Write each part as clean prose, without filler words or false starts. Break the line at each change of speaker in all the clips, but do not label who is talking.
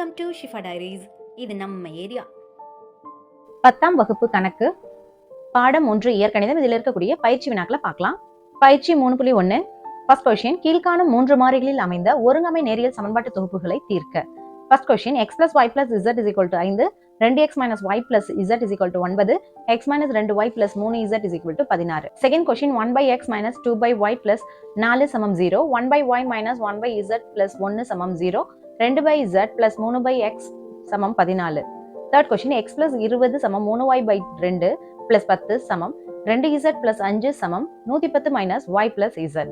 Welcome to Shifa diaries. இது நம்ம area.
10ஆம் வகுப்பு கணக்கு பாடம் 1 இயற்கணிதம். இதில் இருக்கக்கூடிய பயிற்சி வினாக்களை பார்க்கலாம். பயிற்சி 3.1 ஃபர்ஸ்ட் கொஸ்டின், கீழ்காணும் 3 மாறிகளில் அமைந்த ஒருங்கமை நேரியல் சமன்பாட்டு தொகுப்புகளை தீர்க்க. First question, x plus y plus z is equal to 5, 2x minus y plus z is equal to 9, x minus 2y plus 3z is equal to 16. Second question, 1 by x minus 2 by y plus 4 சமம் 0, 1 by y minus 1 by z plus 1 சமம் 0, 2 by z plus 3 by x சமம் 14. Third question, x plus 20 சமம் 3y by 2 plus 10 சமம் 2z plus 5 சமம் 110 minus y plus z.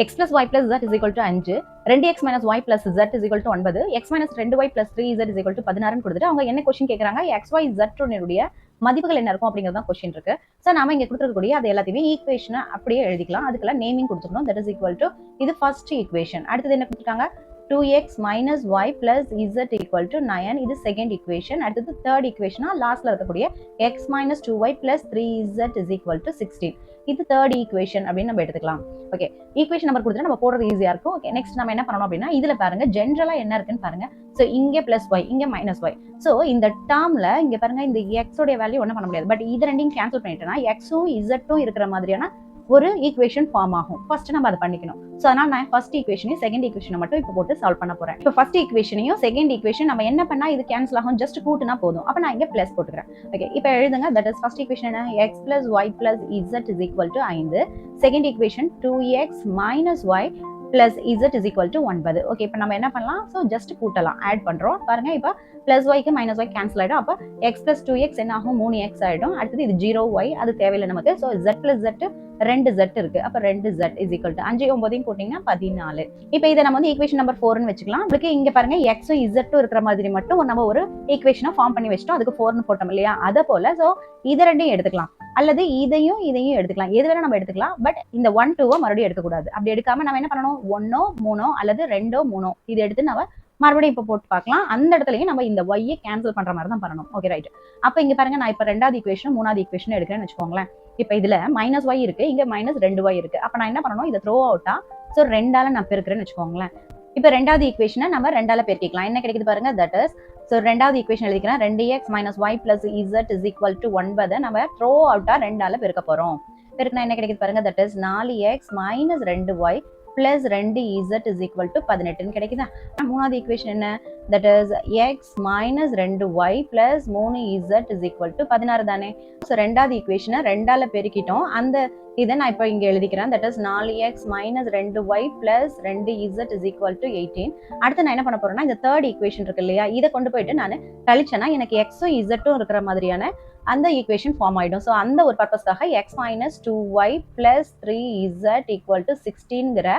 x plus y plus z is equal to 5, 2x minus y plus z is equal to 9, x minus 2y plus 3z is equal to 16 கொடுத்துட்டு அவங்க என்ன question கேட்கறாங்க, x y z உடைய மதிப்புகள் என்ன இருக்கும் அப்படிங்கிறது தான் கொஸ்டின் இருக்கு. ஸோ நாம இங்க கொடுத்துருக்கக்கூடிய அது எல்லாத்தையுமே ஈக்குவேஷனை அப்படியே எழுதிக்கலாம். அதுக்கெல்லாம் நேமிங் கொடுத்துக்கணும். தட் இஸ் ஈக்குவல் டு, இது ஃபர்ஸ்ட் ஈக்குவேஷன். அடுத்தது என்ன கொடுத்துருக்காங்க, 2x minus y plus z equal to 9. இது செகண்ட் ஈக்குவேஷன். அடுத்தது தேர்ட் ஈக்குவேஷனா லாஸ்ட்ல இருக்கக்கூடிய x minus 2y plus 3z is equal to 16. இது தேர்ட் ஈக்குவேஷன் அப்படின்னு நம்ம எடுத்துக்கலாம். ஓகே, ஈக்குவேஷன் நம்பர் கொடுத்துட்டு நம்ம போடுறது ஈஸியா இருக்கும். ஓகே, நெக்ஸ்ட் நம்ம என்ன பண்ணணும் அப்படின்னா, இதுல பாருங்க ஜென்ரலா என்ன இருக்குன்னு பாருங்க. ஸோ இங்க பிளஸ் ஒய், இங்க மைனஸ் ஒய். ஸோ இந்த டேர்ம்ல இங்க பாருங்க, இந்த எக்ஸோடைய வேல்யூ ஒன்றும் பண்ண முடியாது. பட் இது ரெண்டையும் கேன்சல் பண்ணிட்டேன்னா எக்ஸும் இசட்டும் இருக்கிற மாதிரியான ஒரு ஈக்குவேஷன் ஃபார்ம் ஆகும். ஃபர்ஸ்ட் நம்ம அதை பண்ணிக்கணும். ஸோ அதனால நான் ஃபர்ஸ்ட் ஈக்குவேஷனையும் செகண்ட் ஈக்குவேஷனை மட்டும் இப்போ போட்டு சால்வ் பண்ண போறேன். இப்போ ஃபர்ஸ்ட் ஈக்குவேஷனையும் செகண்ட் ஈக்குவேஷன் நம்ம என்ன பண்ணா இது கேன்சல் ஆகும், ஜஸ்ட் கூட்டுனா போதும். அப்ப நான் இங்க பிளஸ் போட்டுக்கிறேன். ஓகே, இப்போ எழுதுங்க. தட் இஸ் ஃபர்ஸ்ட் ஈக்குவேஷன் என்ன, x plus y plus z is equal to 5. Second equation 2x minus y plus z is equal to 9. Okay, இப்போ நம்ம என்ன பண்ணலாம், ஸோ ஜஸ்ட் கூட்டலாம், ஆட் பண்றோம். பாருங்க, இப்போ பிளஸ் ஒய்க்கு மைனஸ் ஒய் கேன்சல் ஆயிடும். அப்போ எக்ஸ் பிளஸ் 2x என்ன ஆகும், 3x ஆயிடும். அடுத்தது இது 0y, அது தேவையில்லை நமக்கு. So z plus z 2z இருக்கு. அப்ப 2z is equal to 5 9 போட்டீங்கன்னா 14. இப்போ இதை நம்ம வந்து ஈக்குவேஷன் நம்பர் 4 னு வச்சுக்கலாம். உங்களுக்கு இங்க பாருங்க எக்ஸும் இசட்டும் இருக்கிற மாதிரி மட்டும் நம்ம ஒரு ஈக்குவேஷனை ஃபார்ம் பண்ணி வச்சிட்டோம். அதுக்கு 4 போட்டோம் இல்லையா, அதை போல சோ இதை ரெண்டையும் எடுத்துக்கலாம், அல்லது இதையும் எடுத்துக்கலாம். எது வேணா நம்ம எடுத்துக்கலாம். பட் இந்த 1 2 மறுபடியும் எடுக்கக்கூடாது. அப்படி எடுக்காம நம்ம என்ன பண்ணணும், 1 3 அல்லது 2 3 இது எடுத்து நம்ம மறுபடியும் இப்போ போட்டு பார்க்கலாம். அந்த இடத்துலயும் நம்ம இந்த y கேன்சல் பண்ற மாதிரி தான் பண்ணணும். Okay right. அப்ப இங்க பாருங்க, நான் இப்ப ரெண்டாவது ஈக்குவேஷன் மூணாவது ஈக்குவேஷன் எடுக்கிறேன்னு வச்சுக்கோங்களேன். இப்ப இதுல மைனஸ் ஒய் இருக்கு, இங்க மைனஸ் 2y இருக்கு. அப்ப நான் என்ன பண்ணணும், இதை த்ரோ அவுட்டா ஸோ 2ஆல நான் பெருக்கிறேன்னு வச்சுக்கோங்களேன். இப்ப ரெண்டாவது ஈக்குவேஷனை நம்ம 2ஆல பெருக்கிக்கலாம். என்ன கிடைக்குது பாருங்க, தட் இஸ் ஸோ ரெண்டாவது ஈக்குவேஷன் எழுதிக்கிறேன். 2x minus y plus z is equal to 9 நம்ம த்ரோ அவுட்டா 2ஆல பெருக்க போறோம். பெருக்கினா என்ன கிடைக்குது பாருங்க, that is 4x minus 2y plus 2z is equal to 18 கிடைக்குதா. மூணாவது ஈக்குவேஷன் என்ன, that is x minus 2y plus 3z is equal to 16 தானே. ஸோ ரெண்டாவது ஈக்குவேஷனை 2ஆல பெருக்கிட்டோம். அந்த இதை நான் இப்போ இங்க எழுதிக்கிறேன். that is 4x minus 2y plus 2z is equal to 18. அடுத்து நான் என்ன பண்ண போறேன்னா, இந்த தேர்ட் ஈக்குவேஷன் இருக்கு இல்லையா, இதை கொண்டு போயிட்டு நான் கழிச்சேன்னா எனக்கு எக்ஸும் இசட்டும் இருக்கிற மாதிரியான அந்த ஈக்குவேஷன் ஃபார்ம் ஆயிடும். ஸோ அந்த ஒரு பர்பஸ்க்காக x minus 2y plus 3z equal to 16ங்கிற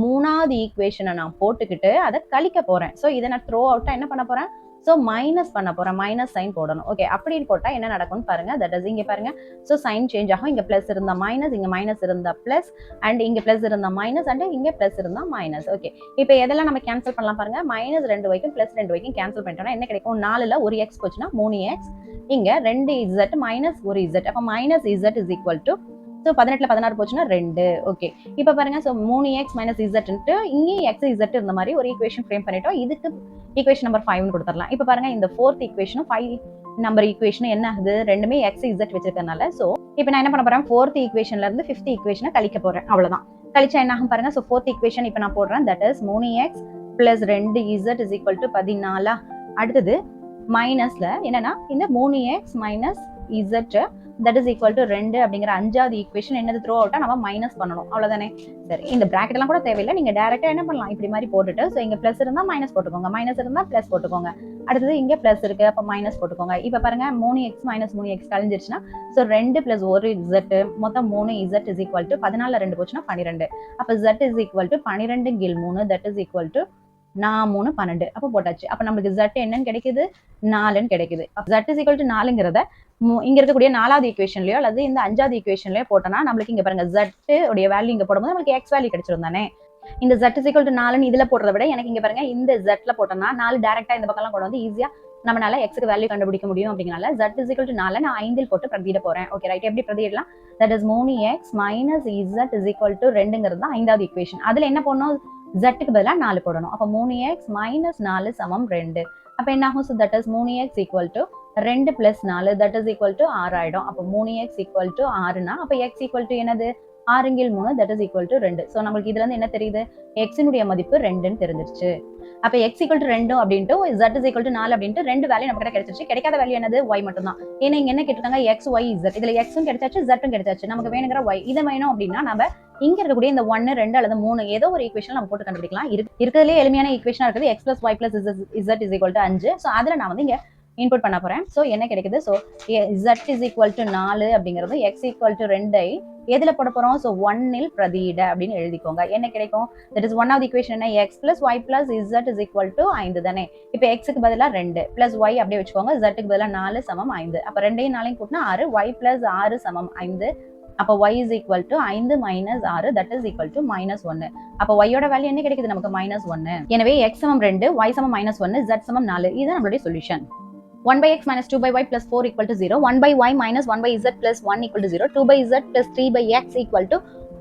மூணாவது ஈக்குவேஷனை நான் போட்டுக்கிட்டு அதை கழிக்க போறேன். ஸோ இதை நான் த்ரோ அவுட்டா என்ன பண்ண போறேன், ஸோ மைனஸ் பண்ண போறேன். மைனஸ் சைன் போடணும். ஓகே, அப்படின்னு போட்டா என்ன நடக்கும்னு பாருங்க. தட் இஸ் இங்க பாருங்க, ஸோ சைன் சேஞ்ச் ஆகும். இங்க பிளஸ் இருந்தா மைனஸ், இங்க மைனஸ் இருந்தா பிளஸ், அண்ட் இங்க பிளஸ் இருந்தா மைனஸ், அண்ட் இங்க பிளஸ் இருந்தா மைனஸ். ஓகே, இப்போ எதெல்லாம் நம்ம கேன்சல் பண்ணலாம் பாருங்க. Minus 2y plus 2y cancel பண்ணிட்டோம்னா என்ன கிடைக்கும், 4ல ஒரு எக்ஸ் போச்சுன்னா 3x, இங்க 2z மைனஸ் ஒரு z. அப்ப minus z is equal to, so 18ல 16 போச்சுன்னா 2. ஓகே, இப்போ பாருங்க, ஸோ 3x மைனஸ் இசட்ன்ட்டு இங்கே எக்ஸ் இசட் இருந்த மாதிரி ஒரு ஈக்குவேஷன் ஃப்ரேம் பண்ணிட்டோம். இதுக்கு ஈக்குவேஷன் நம்பர் 5 கொடுத்துடலாம். இப்போ பாருங்க, இந்த ஃபோர்த் ஈக்குவேஷனும் 5 நம்பர் ஈக்குவேஷனும் என்ன ஆகுது, ரெண்டுமே எக்ஸ் இசட் வச்சிருக்கனால. ஸோ இப்போ நான் என்ன பண்ண போறேன், ஃபோர்த் ஈக்குவேஷன்ல இருந்து ஃபிஃப்த் ஈக்குவேஷனை கழிக்க போறேன். அவ்வளவுதான். கழிச்சா என்ன ஆகும் பாருங்க. ஸோ ஃபோர்த் ஈக்குவேஷன் இப்போ நான் போடுறேன். That is 3x plus 2z is equal to 14. அடுத்தது மைனஸ்ல என்னன்னா, இந்த 3x minus Z that is equal to 2 அப்படிங்கிற அஞ்சாவது ஈக்குவேஷன் என்னது, த்ரோ அவுட்டா நம்ம மைனஸ் பண்ணணும். அவ்வளவுதானே. சரி, இந்த பிராக்கெட் எல்லாம் கூட தேவையில்லை, நீங்க டைரக்டா என்ன பண்ணலாம், இப்படி மாதிரி போட்டுட்டு ஸோ இங்க பிளஸ் இருந்தா மைனஸ் போட்டுக்கோங்க, மைனஸ் இருந்தா பிளஸ் போட்டுக்கோங்க. அடுத்தது இங்க பிளஸ் இருக்கு, அப்ப மைனஸ் போட்டுக்கோங்க. இப்ப பாருங்க, 3x மைனஸ் 3x கழிஞ்சிருச்சுன்னா ஸோ 2 பிளஸ் ஒரு z மொத்தம் 3z இஸ் ஈக்குவல் டு 14ல 2 போச்சுன்னா 12. அப்ப z இஸ் ஈக்குவல் டு 12 கீழ் 3 தட் இஸ் ஈக்குவல் டு 3 12. அப்ப போட்டாச்சு. அப்ப நம்மளுக்கு z என்னன்னு கிடைக்குது, 4ன்னு கிடைக்குது. z இஸ் ஈக்குவல் டு 4ங்கிறத இங்க இருக்கக்கூடிய நாலாவது ஈக்குவேஷன்லயோ அல்லது இந்த அஞ்சாவது ஈக்குவேஷன்லயோ போட்டோம்னா நம்மளுக்கு இங்க பாருங்க z உடைய வேல்யூ இங்க போடும்போது நமக்கு x வேல்யூ கிடைச்சிரும் தானே. இந்த z is equal to 4ன்னு இதுல போடுறத விட எனக்கு இங்க பாருங்க இந்த z ல போட்டோம்னா 4 டைரக்டா இந்த பக்கம்லாம் கொண்டு வந்து ஈஸியா நம்மளால x க்கு வேல்யூ கண்டுபிடிக்க முடியும். அப்படிங்கறனால z is equal to 4 நான் 5 ல் போட்டு பிரதியிட போறேன். Okay right. எப்படி பிரதியிடலாம், that is 3x minus z is equal to 2ங்கிறது தான் ஐந்தாவது ஈக்குவேஷன். அதுல என்ன பண்ணனும், z க்கு பதிலா 4 போடணும். அப்ப 3x minus 4 சமம் 2. அப்ப என்ன ஆகும்? So that is 3x equal to 2 plus 4 that is equal to 6 ஆயிடும். அப்போ 3x ஈக்குவல் டு 6னா அப்ப x ஈக்குவல் டு என்னது? 6/3 that is equal to 2. So நம்மளுக்கு இதுல இருந்து என்ன தெரியுது? x-னுடைய மதிப்பு 2ன்னு தெரிஞ்சிருச்சு. அப்ப x ஈக்குவல் டு 2 அப்படின்ட்டு z இஸ் ஈக்குவல் டு 4 அப்படின்ட்டு ரெண்டு வேல்யூ நமக்கு கிடைச்சிருச்சு. கிடைக்காத வேல்யூ என்னது? y மட்டும் தான். ஏன்னா இங்க என்ன கேட்டிருக்காங்க? x y z. இதுல x-ம் கிடைச்சாச்சு, z-ம் கிடைச்சாச்சு. நமக்கு வேணுங்கிற y. இதை வேணும் அப்படின்னா நம்ம இங்க இருக்கக்கூடிய இந்த 1 2 அல்லது 3 ஏதோ ஒரு ஈக்குவேஷன் நம்ம போட்டு கண்டுபிடிக்கலாம். இருக்கிறதுலே எளிமையான ஈக்குவேஷனா இருக்குது x plus y plus z is equal to 5. So அதுல நான் வந்து இங்க இன்புட் பண்ண போறேன். ஸோ என்ன கிடைக்குது? So z is equal to 4 அப்படிங்கிறது x equal to 2 எதுல போட போறோம்? ஸோ 1 பிரதியிட அப்படின்னு எழுதிக்கோங்க. என்ன கிடைக்கும்? That is one of the equation என்ன? x plus y plus z is equal to 5 தானே. இப்போ x-க்கு பதிலா 2 plus y அப்படியே வச்சுக்கோங்க. z-க்கு பதிலா 4 சமம் 5. அப்ப 2ஐயும் 4ஐயும் கூட்டினா 6, y plus 6 சமம் 5. அப்ப y is equal to 5 minus 6 that is equal to -1. அப்ப y யோட வேல்யூ என்ன கிடைக்குது நமக்கு? -1. எனவே x சமம் 2, y சமம் -1, z சமம் 4. இதுதான் நம்மளுடைய solution. 1 by x minus 2 by y plus 4 equal to 0. 1 by y minus 1 by z plus 1 equal to 0. 2 by z plus 3 by x equal to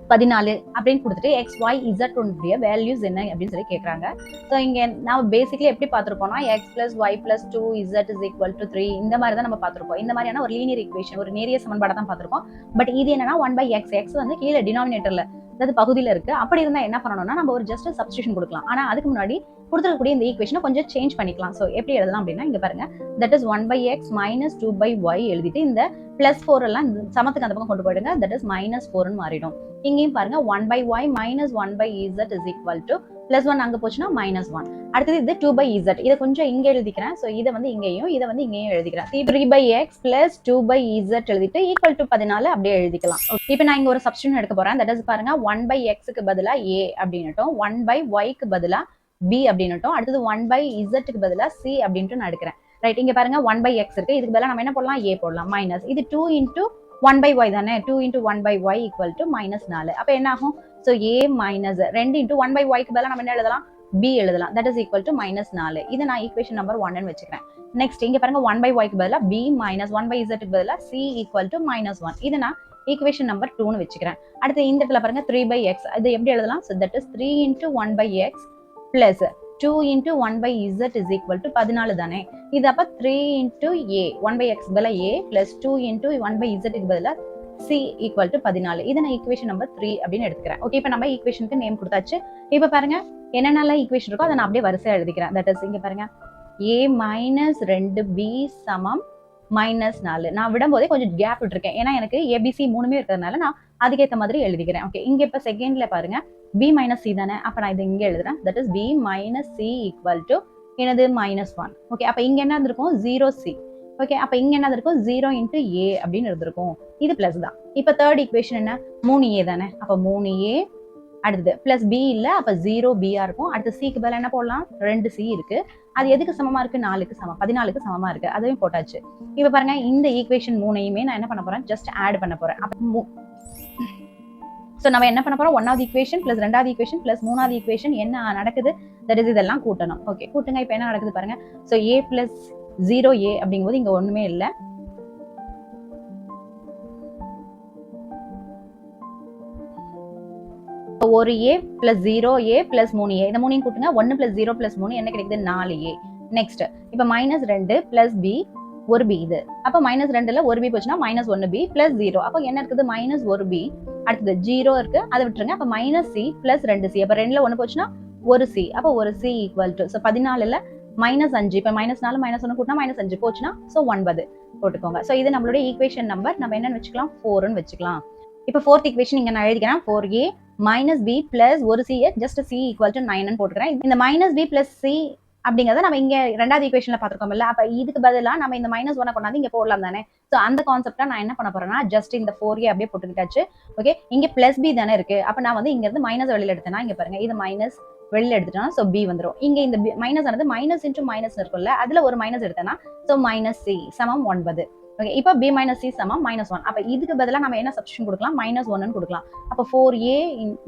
14 அப்படின்னு கொடுத்துட்டு x, y, z உடைய வேல்யூஸ் என்ன அப்படின்னு சொல்லி கேட்கறாங்க. ஸோ இங்க நான் பேசிக்கலி எப்படி பார்த்திருப்போம்னா x plus y plus 2z is equal to 3 இந்த மாதிரி தான் நம்ம பார்த்திருப்போம். இந்த மாதிரியான ஒரு லீனியர் ஈக்குவேஷன், ஒரு நேரிய சமன்பாடை தான் பார்த்திருப்போம். பட் இது என்னன்னா 1 by x, x வந்து கீழே டினாமினேட்டர்ல, அதாவது பகுதியில இருக்கு. அப்படி இருந்தா என்ன பண்ணணும்னா நம்ம ஒரு ஜஸ்ட் சப்ஸ்டியூஷன் கொடுக்கலாம். ஆனா அதுக்கு முன்னாடி கொடுத்துருக்கக்கூடிய இந்த ஈக்குவேஷனை கொஞ்சம் சேஞ்ச் பண்ணிக்கலாம். ஸோ எப்படி எழுதலாம் அப்படின்னா இங்க பாருங்க, that is 1 by x minus 2 by y எழுதிட்டு இந்த பிளஸ் 4 எல்லாம் சமத்துக்கு அந்த பக்கம் கொண்டு போயிடுங்க. தட் இஸ் -4ன்னு மாறிடும். இங்கேயும் பாருங்க 1 by y minus 1 by z is equal to +1 அங்க போச்சுன்னா -1. அடுத்தது இது 2 by z. இதை கொஞ்சம் இங்க எழுதிக்கிறேன். ஸோ இதை வந்து இங்கேயும் இதை வந்து இங்கேயும் எழுதிக்கிறேன். 3 by x plus 2 by z எழுதிட்டு ஈக்குவல் டு 14 அப்படியே எழுதிக்கலாம். இப்போ நான் இங்க ஒரு சப்ஸ்டிட்யூஷன் எடுக்க போறேன். தட் இஸ் பாருங்க 1 by x-க்கு பதிலா a அப்படின்னுட்டும், 1 by y-க்கு பதிலா b அப்படின்னுட்டும், அடுத்தது 1 by z-க்கு பதிலா c அப்படின்ட்டு நான் எடுக்கிறேன். ரைட், இங்க பாருங்க 1 by x இருக்கு. இதுக்கு பதிலா நம்ம என்ன போடலாம்? a போடலாம். மைனஸ் இது 2 into 1 by y தானே. 2 into 1 by y equal to -4. அப்ப என்ன ஆகும்? So a minus 2 into 1 by y-க்கு பதிலா நம்ம என்ன எழுதலாம்? b எழுதலாம். That is equal to -4. இதை நான் ஈக்குவேஷன் நம்பர் 1 ன்னு வச்சுக்கிறேன். நெக்ஸ்ட் இங்க பாருங்க 1 by y-க்கு பதிலா b minus 1 by z-க்கு பதிலா c ஈக்குவல் டு -1. இதை நான் ஈக்குவேஷன் நம்பர் 2 ன்னு வச்சுக்கிறேன். அடுத்து இந்த இடத்துல பாருங்க 3 by x. இது எப்படி எழுதலாம்? So that is 3 into 1 by x plus 2 into 1 by z is equal to 14 தானே. இது அப்ப 3 into a 1 by x பதிலா a plus 2 into 1 by z க்கு பதிலா c equal to 14. இதை நான் ஈக்குவேஷன் நம்பர் 3 அப்படின்னு எடுத்துக்கிறேன். ஓகே, இப்போ நம்ம ஈக்குவேஷனுக்கு நேம் கொடுத்தாச்சு. இப்போ பாருங்க என்னென்னலாம் ஈக்குவேஷன் இருக்கோ அதை நான் அப்படியே வரிசையா எழுதிக்கிறேன். தட் இஸ் இங்க பாருங்க a minus 2b சமம் -4. நான் விடும்போதே கொஞ்சம் கேப் விட்டுருக்கேன். ஏன்னா எனக்கு ஏபிசி மூணுமே இருக்கிறதுனால நான் அதுக்கேற்ற மாதிரி எழுதிக்கிறேன். ஓகே, இங்க இப்ப செகண்ட்ல பாருங்க b minus c தானே. அப்ப நான் இதை இங்க எழுதுறேன். That is b minus c equal to என்னது? -1. ஓகே, அப்ப இங்க என்ன இருந்திருக்கும்? 0c. ஓகே, அப்ப இங்க என்ன இருக்கும்? 0 into a அப்படின்னு இருந்திருக்கும். இது பிளஸ் தான். இப்ப தேர்ட் ஈக்குவேஷன் என்ன? 3a தானே. அப்ப 3a அடுத்தது பிளஸ் b இல்ல, அப்ப 0b இருக்கும். அடுத்து c-க்கு பதிலா என்ன போடலாம்? 2c இருக்கு. அது எதுக்கு சமமா இருக்கு? 4க்கு சமம், 14க்கு சமமா இருக்கு. அதையும் போட்டாச்சு. இப்ப பாருங்க இந்த ஈக்குவேஷன் 3ஐயுமே நான் என்ன பண்ண போறேன்? ஜஸ்ட் ஆட் பண்ண போறேன். அப்ப சோ நம்ம என்ன பண்ண போறோம்? 1வது ஈக்குவேஷன் பிளஸ் 2வது ஈக்குவேஷன் பிளஸ் 3வது ஈக்குவேஷன் என்ன நடக்குது? தட் இஸ் இதெல்லாம் கூட்டணும். ஓகே, கூட்டுங்க. இப்ப என்ன நடக்குது பாருங்க. சோ a plus 0a அப்படிங்கும்போது இங்க ஒண்ணுமே இல்ல. ஒரு a plus 0a plus 3a இந்த மூணையும் கூட்டுங்க. 1 plus 0 plus 3 என்ன கிடைக்குது? 4a. நெக்ஸ்ட் இப்ப -2 plus b ஒரு b இது. அப்ப -2ல ஒரு b போச்சுன்னா -1b plus 0. அப்ப என்ன இருக்குது? -1b. அடுத்தது 0 இருக்கு, அதை விட்டுருங்க. அப்ப -c plus 2c. அப்ப 2ல 1 போச்சுன்னா ஒரு c. அப்ப ஒரு c equal to, so 14ல -5. இப்ப -4 -1 கூட்டினா -5 போச்சுன்னா so 9 போட்டுக்கோங்க. சோ இது நம்மளுடைய ஈக்குவேஷன் நம்பர். நம்ம என்னன்னு வச்சுக்கலாம்? 4 ன்னு வச்சுக்கலாம். இப்ப ஃபோர்த் ஈக்குவேஷன் இங்க நான் எழுதிக்கிறேன். 4a minus b plus ஒரு c just c equal to 9 ன்னு போட்டுக்கிறேன். இந்த -b plus c அப்படிங்கறத நம்ம இங்க ரெண்டாவது ஈக்குவேஷன்ல பாத்துக்கோம்ல. அப்ப இதுக்கு பதிலா நம்ம இந்த -1 கொண்டாந்து இங்க போடலாம் தானே. சோ அந்த கான்செப்டா நான் என்ன பண்ண போறேன்னா ஜஸ்ட் இந்த 4a அப்படியே போட்டுக்கிட்டாச்சு. ஓகே, இங்க பிளஸ் b தானே இருக்கு. அப்ப நான் வந்து இங்க இருந்து மைனஸ் வெளியில எடுத்தேன்னா இங்க பாருங்க இது மைனஸ் வெளியில எடுத்துட்டோம்னா சோ b வந்துரும். இங்க இந்த மைனஸ் ஆனது மைனஸ் இன்டு மைனஸ் இருக்கும்ல, அதுல ஒரு மைனஸ் எடுத்தேன்னா சோ -c சமம் 9. ஓகே, இப்போ b minus c சமம் -1. அப்ப இதுக்கு பதிலா நம்ம என்ன சப்ஸ்டிட்யூஷன் கொடுக்கலாம்? -1 ன்னு கொடுக்கலாம். அப்ப 4a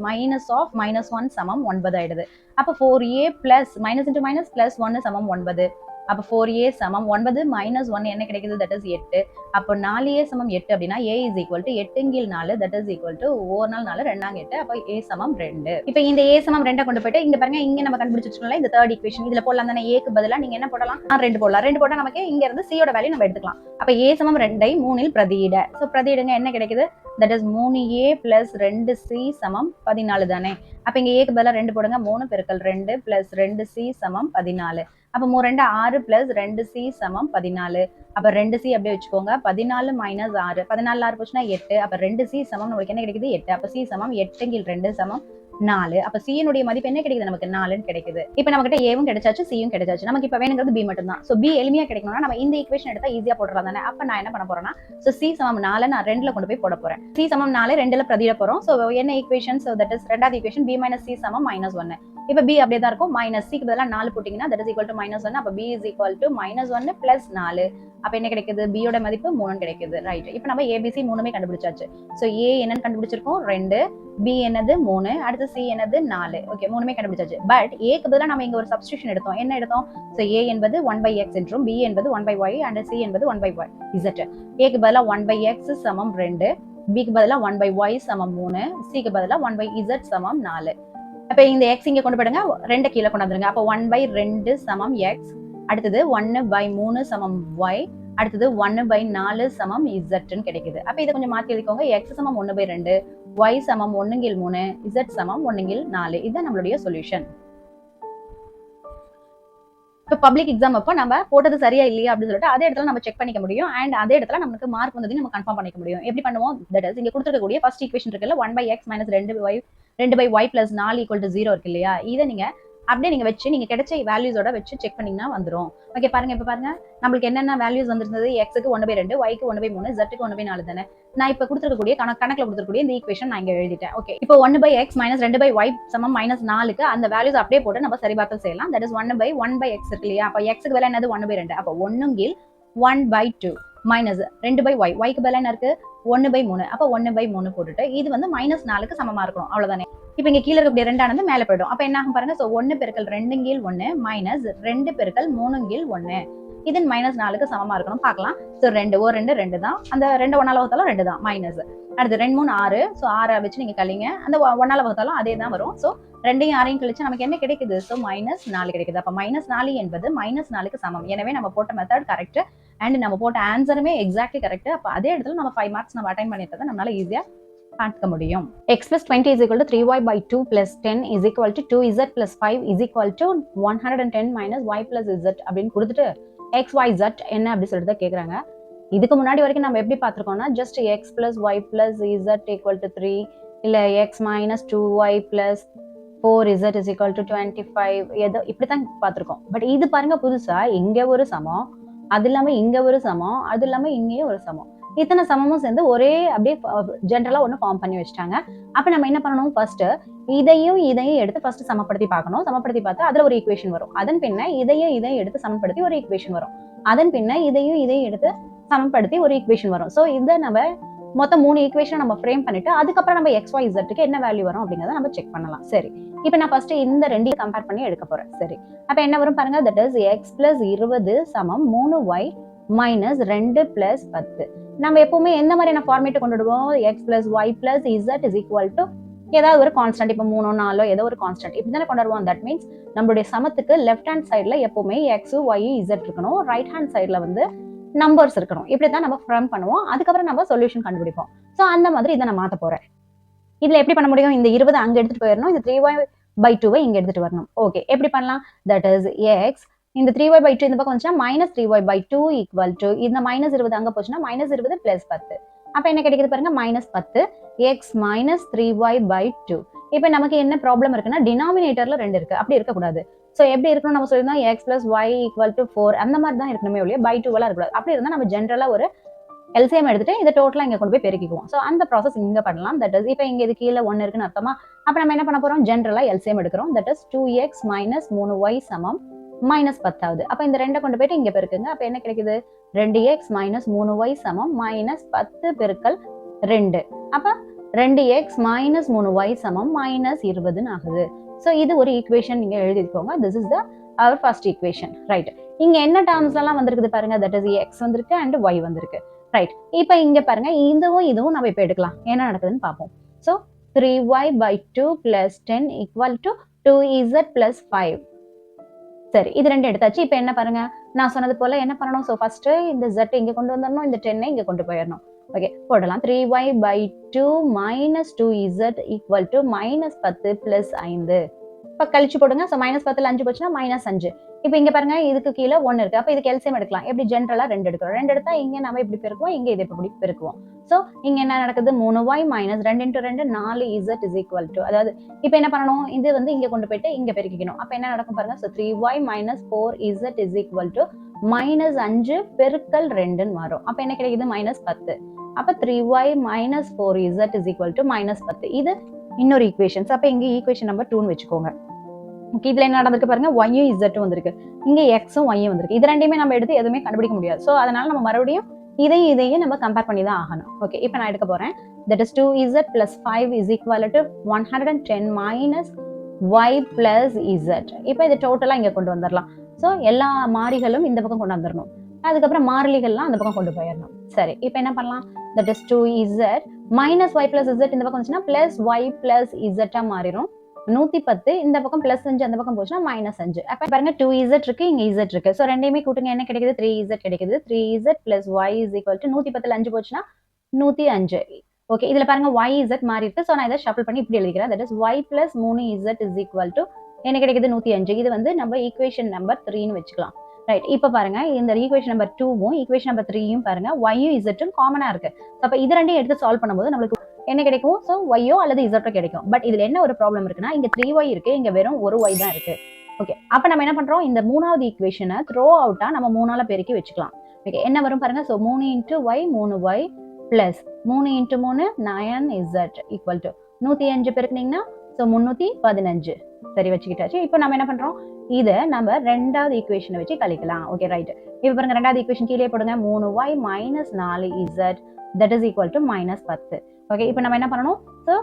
minus of -1 சமம் 9 ஆயிடுது. அப்ப 4a plus minus into minus plus 1 சமம் 9. அப்ப 4a சமம் 9 minus 1 என்ன கிடைக்குது, that is 8. அப்போ 4a சமம் 8 அப்படின்னா a is equal to 8/4, that is equal to 4 4 2 8. அப்போ a சமம் 2. இப்போ இந்த a சமம் 2 கொண்டு போயிட்டு இங்க பாருங்க, இங்க நம்ம கண்டுபிடிச்சிட்டோம்ல இந்த தேர்ட் ஈக்குவேஷன், இதுல போடலாம் தானே. a க்கு பதிலா நீங்க என்ன போடலாம், 2 போடலாம். 2 போட்டா நமக்கு இங்க இருந்து c யோட வேல்யூ நம்ம எடுத்துக்கலாம். அப்ப a சமம் 2 ஐ 3 இல் பிரதியிட. சோ பிரதியிடுங்க, என்ன கிடைக்குது, that is 3a plus 2c சமம் 14 தானே. அப்ப இங்க a க்கு பதிலா 2 போடுங்க. 3 பெருக்கல் 2 plus 2c சமம் 14. அப்ப 3 2 6 plus 2c சமம் 14. அப்ப 2c அப்படியே வச்சுக்கோங்க. 14 minus 6, 14 6 போச்சுன்னா 8. அப்ப 2c சமம் நமக்கு என்ன கிடைக்குது, 8. அப்ப c சமம் 8/2 சமம் 4. அப்ப c னுடைய மதிப்பு என்ன கிடைக்குது, நமக்கு 4ன்னு கிடைக்குது. இப்போ நமக்கிட்ட a-வும் கிடைச்சாச்சு, c-யும் கிடைச்சாச்சு. நமக்கு இப்ப வேணுங்கிறது b மட்டும் தான். சோ b எளிமையா கிடைக்கணும்னா நம்ம இந்த ஈக்குவேஷன் எடுத்தா ஈஸியா போட்டுறலாம் தானே. அப்ப நான் என்ன பண்ண போறேன்னா, சோ c சமம் 4 நான் 2ல கொண்டு போய் போட போறேன். c சமம் 4 2ல பிரதியிட போறோம். சோ என்ன ஈக்குவேஷன், சோ தட் இஸ் ரெண்டாவது ஈக்குவேஷன் b minus c சமம் -1. இப்ப b அப்படியே தான் இருக்கும். மைனஸ் c க்கு பதிலா 4 போட்டீங்கன்னா that is equal to -1. அப்ப b is equal to -1 plus 4. அப்ப என்ன கிடைக்குது, b யோட மதிப்பு 3 கிடைக்குது. ரைட். இப்போ நம்ம abc மூணுமே கண்டுபிடிச்சாச்சு. சோ a என்னன்னு கண்டுபிடிச்சிருக்கோம் 2, b என்னது 3, அடுத்து c என்னது 4. ஓகே, மூணுமே கண்டுபிடிச்சாச்சு. பட் a க்கு பதிலா நம்ம இங்க ஒரு சப்ஸ்டிடியூஷன் எடுத்தோம். என்ன எடுத்தோம், சோ a என்பது 1/x என்றும் b என்பது 1/y and c என்பது 1/z. a க்கு பதிலா 1/x சமம் 2, b க்கு பதிலா 1/y சமம் 3, c க்கு பதிலா 1/z சமம் 4. அப்ப இந்த x இங்க கொண்டு போடுங்க, 2 கீழே கொண்டு வந்துருங்க. அப்ப 1/2 சமம் x, அடுத்தது 1/3 சமம் y, அடுத்தது 1/4 சமம் z ன்னு கிடைக்குது. அப்ப இதை கொஞ்சம் மாத்தி எழுதிக்கோங்க. x சமம் 1/2, y சமம் 1/3, z சமம் 1/4. இதுதான் நம்மளுடைய சொல்யூஷன். இப்போ பப்ளிக் எக்ஸாம் அப்போ நம்ம போட்டது சரியா இல்லையா அப்படின்னு சொல்லிட்டு அதே இடத்துல நம்ம செக் பண்ணிக்க முடியும். அண்ட் அதே இடத்துல நமக்கு மார்க் வந்ததையும் நம்ம கன்ஃபார்ம் பண்ணிக்க முடியும். எப்படி பண்ணுவோம், தட் இஸ் இங்க கொடுத்துருக்கக்கூடிய ஃபர்ஸ்ட் ஈக்குவேஷன் இருக்குல்ல, 1/x minus 2/y plus 4 equal to 0 இருக்கு இல்லையா, இதை நீங்க அப்படியே நீங்க வச்சு நீங்க கிடைச்ச வேல்யூஸோட வச்சு செக் பண்ணீங்கன்னா வந்துரும். ஓகே, பாருங்க. இப்ப பாருங்க, நம்மளுக்கு என்னென்ன வேல்யூஸ் வந்திருந்தது, x க்கு 1/2, y க்கு 1/3, z க்கு 1/4 தானே. நான் இப்ப கொடுத்துருக்கக்கூடிய கணக்குல கொடுத்துருக்கக்கூடிய இந்த ஈக்குவேஷன் நான் இங்க எழுதிட்டேன். ஓகே, இப்போ 1/x minus 2/y சமம் -4க்கு அந்த வேல்யூஸ் அப்படியே போட்டு நம்ம சரிபார்த்தல் செய்யலாம். தட் இஸ் 1/1/x இருக்கு இல்லையா. அப்ப x க்கு பதிலா என்னது 1/2. அப்ப 1/1/2 மைனஸ் 2/y, y க்கு பதிலா என்ன இருக்கு 1/3. அப்ப 1/3 போட்டுட்டு இது வந்து -4க்கு சமமா இருக்கணும். அவ்வளவுதானே. இப்ப இங்க கீழே இருக்கக்கூடிய 2 ஆனது மேல போயிடும். அப்ப என்ன ஆகும் பாருங்க, சோ 1 பெருக்கல் 2/1 மைனஸ் 2 பெருக்கல் 3/1 இது -4க்கு சமமா இருக்கணும். பார்க்கலாம். சோ 2 தான். அந்த 2 1ஆல வகுத்தாலும் 2 தான் மைனஸ். அடுத்து 2 3 6. சோ 6 வச்சு நீங்க கழிங்க. அந்த 1ஆல வகுத்தாலும் அதே தான் வரும். சோ 2ஐயும் 6ஐயும் கழிச்சு நமக்கு என்ன கிடைக்குது, சோ -4 கிடைக்குது. அப்ப -4 என்பது -4க்கு சமம். எனவே நம்ம போட்ட மெத்தட் கரெக்ட் அண்ட் நம்ம போட்ட ஆன்சருமே எக்ஸாக்ட்லி கரெக்ட். அப்ப அதே இடத்துல நம்ம 5 மார்க்ஸ் நம்ம அட்டைன் பண்ணிட்டதை நம்மளால ஈஸியா பார்க்க முடியும். x plus 20 is equal to 3y/2 plus 10 is equal to 2z plus 5 is equal to 110 minus y plus z அப்படின்னு கொடுத்துட்டு x y z என்ன அப்படி சொல்லிட்டு தான் கேக்குறாங்க. இதுக்கு முன்னாடி வரைக்கும் நம்ம எப்படி பார்த்திருக்கோம்னா just x plus y plus z equal to 3 இல்ல x minus 2y plus 4z is equal to 25 ஏதோ இப்படி தான் பார்த்திருக்கோம். பட் இது பாருங்க, புதுசா இங்க ஒரு சமம், அது இல்லாம இங்க ஒரு சமம், அது இல்லாம இங்கேயும் ஒரு சமம், இத்தனை சமமும் சேர்ந்து ஒரே அப்படியே ஜென்ரலா ஒண்ணு ஃபார்ம் பண்ணி வச்சிட்டாங்க. அப்ப நம்ம என்ன பண்ணணும், ஃபர்ஸ்ட் இதையும் எடுத்து ஃபர்ஸ்ட் சமப்படுத்தி பார்க்கணும். சமப்படுத்தி பார்த்தா அதுல ஒரு ஈக்குவேஷன் வரும். அதன் பின்ன இதையும் எடுத்து சமப்படுத்தி ஒரு ஈக்குவேஷன் வரும். அதன் பின்ன இதையும் எடுத்து சமப்படுத்தி ஒரு ஈக்குவேஷன் வரும். சோ இதை நம்ம மொத்தம் 3 ஈக்குவேஷன் நம்ம ஃப்ரேம் பண்ணிட்டு அதுக்கப்புறம் நம்ம XYZக்கு என்ன வேல்யூ வரும் அப்படிங்கறத நம்ம செக் பண்ணலாம். சரி, இப்போ நான் ஃபர்ஸ்ட் இந்த ரெண்டையும் கம்பேர் பண்ணி எடுக்க போறேன். சரி, அப்ப என்ன வரும் பாருங்க, தட் இஸ் x plus 20 சமம் 3y minus 2 plus 10. நம்ம எப்பவுமே எந்த மாதிரியான ஃபார்மேட் கொண்டு வருவோம், x plus y plus z is equal to ஏதாவது ஒரு கான்ஸ்டன்ட். இப்போ 3 4 ஏதோ ஒரு கான்ஸ்டன்ட் இப்படி தானே கொண்டு வருவோம். தட் மீன்ஸ் நம்மளுடைய சமத்துக்கு லெஃப்ட் ஹேண்ட் சைட்ல எப்பவுமே x y z இருக்கணும், ரைட் ஹேண்ட் சைட்ல வந்து நம்பர்ஸ் இருக்கணும். இப்படிதான் நம்ம ஃப்ரேம் பண்ணுவோம். அதுக்கப்புறம் நம்ம சொல்யூஷன் கண்டுபிடிப்போம். சோ அந்த மாதிரி இதை நான் மாத்த போறேன். இதுல எப்படி பண்ண முடியும், இந்த 20 அங்க எடுத்துட்டு போயிடணும், இந்த 3y/2 இங்க எடுத்துட்டு வரணும். ஓகே, எப்படி பண்ணலாம், தட் இஸ் x இந்த 3y/2 இந்த பக்கம் வந்துச்சுன்னா -3y/2 ஈக்குவல் டு இந்த -20 அங்க போச்சுன்னா -20 + 10. அப்ப என்ன கிடைக்குது பாருங்க, -10 x minus 3y/2. இப்ப நமக்கு என்ன ப்ராப்ளம் இருக்குன்னா டினாமினேட்டர்ல 2 இருக்கு, அப்படி இருக்கக்கூடாது. சோ எப்படி இருக்கணும், நம்ம சொல்லியிருந்தோம் x plus y equal to 4 அந்த மாதிரி தான் இருக்கணுமே ஒழிய /2 எல்லாம் இருக்கக்கூடாது. அப்படி இருந்தா நம்ம ஜென்ரலா ஒரு எல்சிஎம் எடுத்துட்டு இதை டோட்டலா இங்க கொண்டு போய் பெருக்கிக்குவோம். சோ அந்த ப்ராசஸ் இங்க பண்ணலாம். தட் இஸ் இப்போ இங்க இது கீழே 1 இருக்குன்னு அர்த்தமா. அப்ப நம்ம என்ன பண்ண போறோம், ஜென்ரலா எல்சிஎம் எடுக்கிறோம். That is 2x minus 3y சமம் -10 ஆகுது. அப்ப இந்த 2 கொண்டு போயிட்டு இங்க பெருக்குங்க. அப்ப என்ன கிடைக்குது, 2x minus 3y சமம் -10 பெருக்கல் 2. அப்ப 2x minus 3y சமம் -20 ஆகுது. சோ இது ஒரு ஈக்குவேஷன் நீங்க எழுதிக்கோங்க. This is our first equation, right? இங்க என்ன டேர்ம்ஸ்லாம் வந்திருக்குது பாருங்க, தட் இஸ் எக்ஸ் வந்திருக்கு அண்ட் ஒய் வந்திருக்கு. ரைட், இப்போ இங்க பாருங்க இதுவும் நம்ம இப்போ எடுக்கலாம், என்ன நடக்குதுன்னு பார்ப்போம். So 3y/2 + 10 = 2z + 5. சரி, இது ரெண்டு எடுத்தாச்சு. இப்போ என்ன பாருங்க, நான் சொன்னது போல என்ன பண்ணணும், ஸோ ஃபர்ஸ்ட் இந்த z இங்க கொண்டு வந்துடணும், இந்த 10 இங்க கொண்டு போயிடணும். ஓகே, போடலாம். 3y/2 - 2z = -10 + 5. இப்போ கழிச்சு போடுங்க. ஸோ -10ல 5 போச்சுன்னா -5. இப்போ இங்க பாருங்க, இதுக்கு கீழே 1 இருக்கு. அப்போ இதுக்கு எல்சிஎம் எடுக்கலாம். எப்படி ஜென்ரலா 2 எடுக்கிறோம். 2 எடுத்தா இங்க நம்ம இப்படி பெருக்குவோம், இங்க இதை இப்படி பெருக்குவோம். ஸோ இங்க என்ன நடக்குது, 3y - 2 × 2 4z = அதாவது இப்போ என்ன பண்ணணும், இது வந்து இங்க கொண்டு போயிட்டு இங்க பெருக்கிக்கணும். அப்போ என்ன நடக்கும் பாருங்க, ஸோ 3y - 4z = -5 பெருக்கல் 2ன்னு வரும். அப்போ என்ன கிடைக்குது, -10. அப்போ 3y - 4z = -10. இது இன்னொரு ஈக்குவேஷன்ஸ். அப்போ இங்க ஈக்குவேஷன் நம்பர் 2ன்னு வச்சுக்கோங்க. ஓகே, இதுல என்ன நடந்திருக்கு பாருங்க, y-ம் z-ம் வந்திருக்கு, இங்க x-ம் y-ம் வந்திருக்கு. இது ரெண்டையுமே நம்ம எடுத்து எதுவுமே கண்டுபிடிக்க முடியாது. ஸோ அதனால நம்ம மறுபடியும் இதையும் நம்ம கம்பேர் பண்ணி தான் ஆகணும். ஓகே, இப்போ நான் எடுக்க போறேன். That is 2z + 5 = 110 - y + z. இப்போ இது டோட்டலா இங்க கொண்டு வந்துடலாம். ஸோ எல்லா மாறிகளும் இந்த பக்கம் கொண்டு வந்துடணும், அதுக்கப்புறம் மாறிலிகள்லாம் அந்த பக்கம் கொண்டு போயிடணும். சரி, இப்போ என்ன பண்ணலாம், that is 2z - y + z இந்த பக்கம் வந்துச்சுன்னா +y + z மாறிடும். 110 இந்த பக்கம் +5 அந்த பக்கம் போச்சுன்னா -5. அப்ப பாருங்க 2z இருக்கு, இங்க z இருக்கு. சோ ரெண்டையுமே கூட்டுங்க, என்ன கிடைக்குது, 3z கிடைக்குது. 3z + y = 110ல 5 போச்சுன்னா 105. ஓகே, இதுல பாருங்க y z மாறி இருக்கு. சோ நான் இதை ஷஃபிள் பண்ணி இப்படி எழுதிக்கிறேன். தட் இஸ் y + 3z = என்ன கிடைக்குது, 105. இது வந்து நம்ம ஈக்குவேஷன் நம்பர் 3ன்னு வச்சுக்கலாம். ரைட், இப்போ பாருங்க இந்த ஈக்குவேஷன் நம்பர் 2வும் ஈக்குவேஷன் நம்பர் 3யும் பாருங்க y-யும் z-ம் காமனா இருக்கு. அப்ப இது ரெண்டையும் எடுத்து சால்வ் பண்ணும்போது நம்மளுக்கு என்ன கிடைக்கும், ஸோ y-ஓ அல்லது z-ஓ கிடைக்கும். பட் இதுல என்ன ஒரு ப்ராப்ளம் இருக்குன்னா, இங்க 3y இருக்கு, இங்க வெறும் ஒரு y தான் இருக்கு. ஓகே, அப்ப நம்ம என்ன பண்றோம், இந்த மூணாவது ஈக்குவேஷனை த்ரோ அவுட்டா நம்ம 3ஆல பெருக்கி வச்சுக்கலாம். ஓகே, என்ன வரும் பாருங்க, so 3 × y 3y + 3 × 3 9z = 105 பெருக்குனீங்கன்னா so 315. சரி, வச்சுக்கிட்டாச்சு. இப்போ நம்ம என்ன பண்றோம், இதை நம்ம ரெண்டாவது ஈக்குவேஷனை வச்சு கழிக்கலாம். Okay, right. இப்போ பாருங்க ரெண்டாவது ஈக்குவேஷன் கீழே போடுங்க. 3y - 4z that is equal to -10. Okay, இப்போ நம்ம என்ன பண்ணணும், ஸோ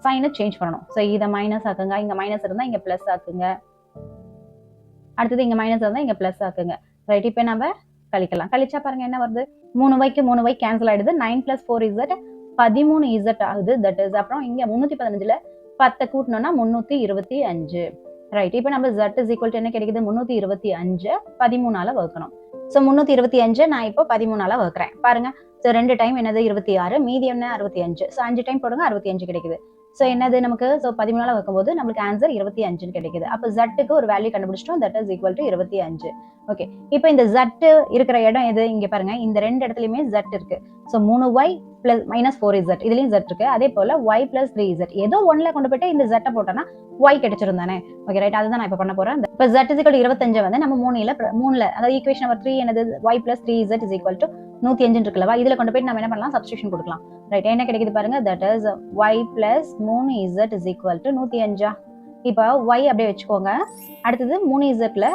சைனை சேஞ்ச் பண்ணணும். ஸோ இதை மைனஸ் ஆக்குங்க, இங்க மைனஸ் இருந்தா இங்க பிளஸ் ஆக்குங்க, அடுத்தது இங்க மைனஸ் இருந்தா இங்க பிளஸ் ஆக்குங்க. ரைட், இப்போ நம்ம கழிக்கலாம். கழிச்சா பாருங்க என்ன வருது, 3y 3y கேன்சல் ஆயிடுது. 9 + 4z 13z ஆகுது. தட் இஸ் அப்புறம் இங்க 315ல 10 கூட்டணும்னா 325. ரைட், இப்போ நம்ம z இஸ் ஈக்குவல் டு என்ன கிடைக்குது, 325 13ஆல வகுக்கணும். ஸோ 325 நான் இப்போ 13ஆல வகுக்கிறேன். பாருங்க, ஸோ 2 டைம் என்னது 26, மீதி என்ன 65. ஸோ 5 டைம் போடுங்க, 65 கிடைக்குது. ஸோ என்னது நமக்கு, ஸோ 13ஆல வைக்கும்போது நம்மளுக்கு ஆன்சர் 25 கிடைக்குது. அப்போ z-க்கு ஒரு வேல்யூ கண்டுபிடிச்சிட்டோம், that is equal to 25. Okay, இப்போ இந்த z இருக்கிற இடம் எது, இங்க பாருங்க இந்த ரெண்டு இடத்துலயுமே z இருக்கு. ஸோ 3y + -4z இதுலயும் z இருக்கு. அதே போல y + 3z ஏதோ ஒன்ல கொண்டு போயிட்டு இந்த z போட்டோம்னா y கிடைச்சிரும் தானே. ஓகே, ரைட், அதுதான் நான் இப்போ பண்ண போறேன். இப்போ z = 25 வந்து நம்ம 3ல அதாவது ஈக்குவேஷன் நம்பர் 3 என்னது, y + 3z = 105 இருக்குல்லவா, இதுல கொண்டு போயிட்டு நம்ம என்ன பண்ணலாம், சப்ஸ்டிட்யூஷன் கொடுக்கலாம். ரைட், என்ன கிடைக்குது பாருங்க, தட் இஸ் y + 3z = 105. இப்போ y அப்படியே வச்சுக்கோங்க. அடுத்தது 3zல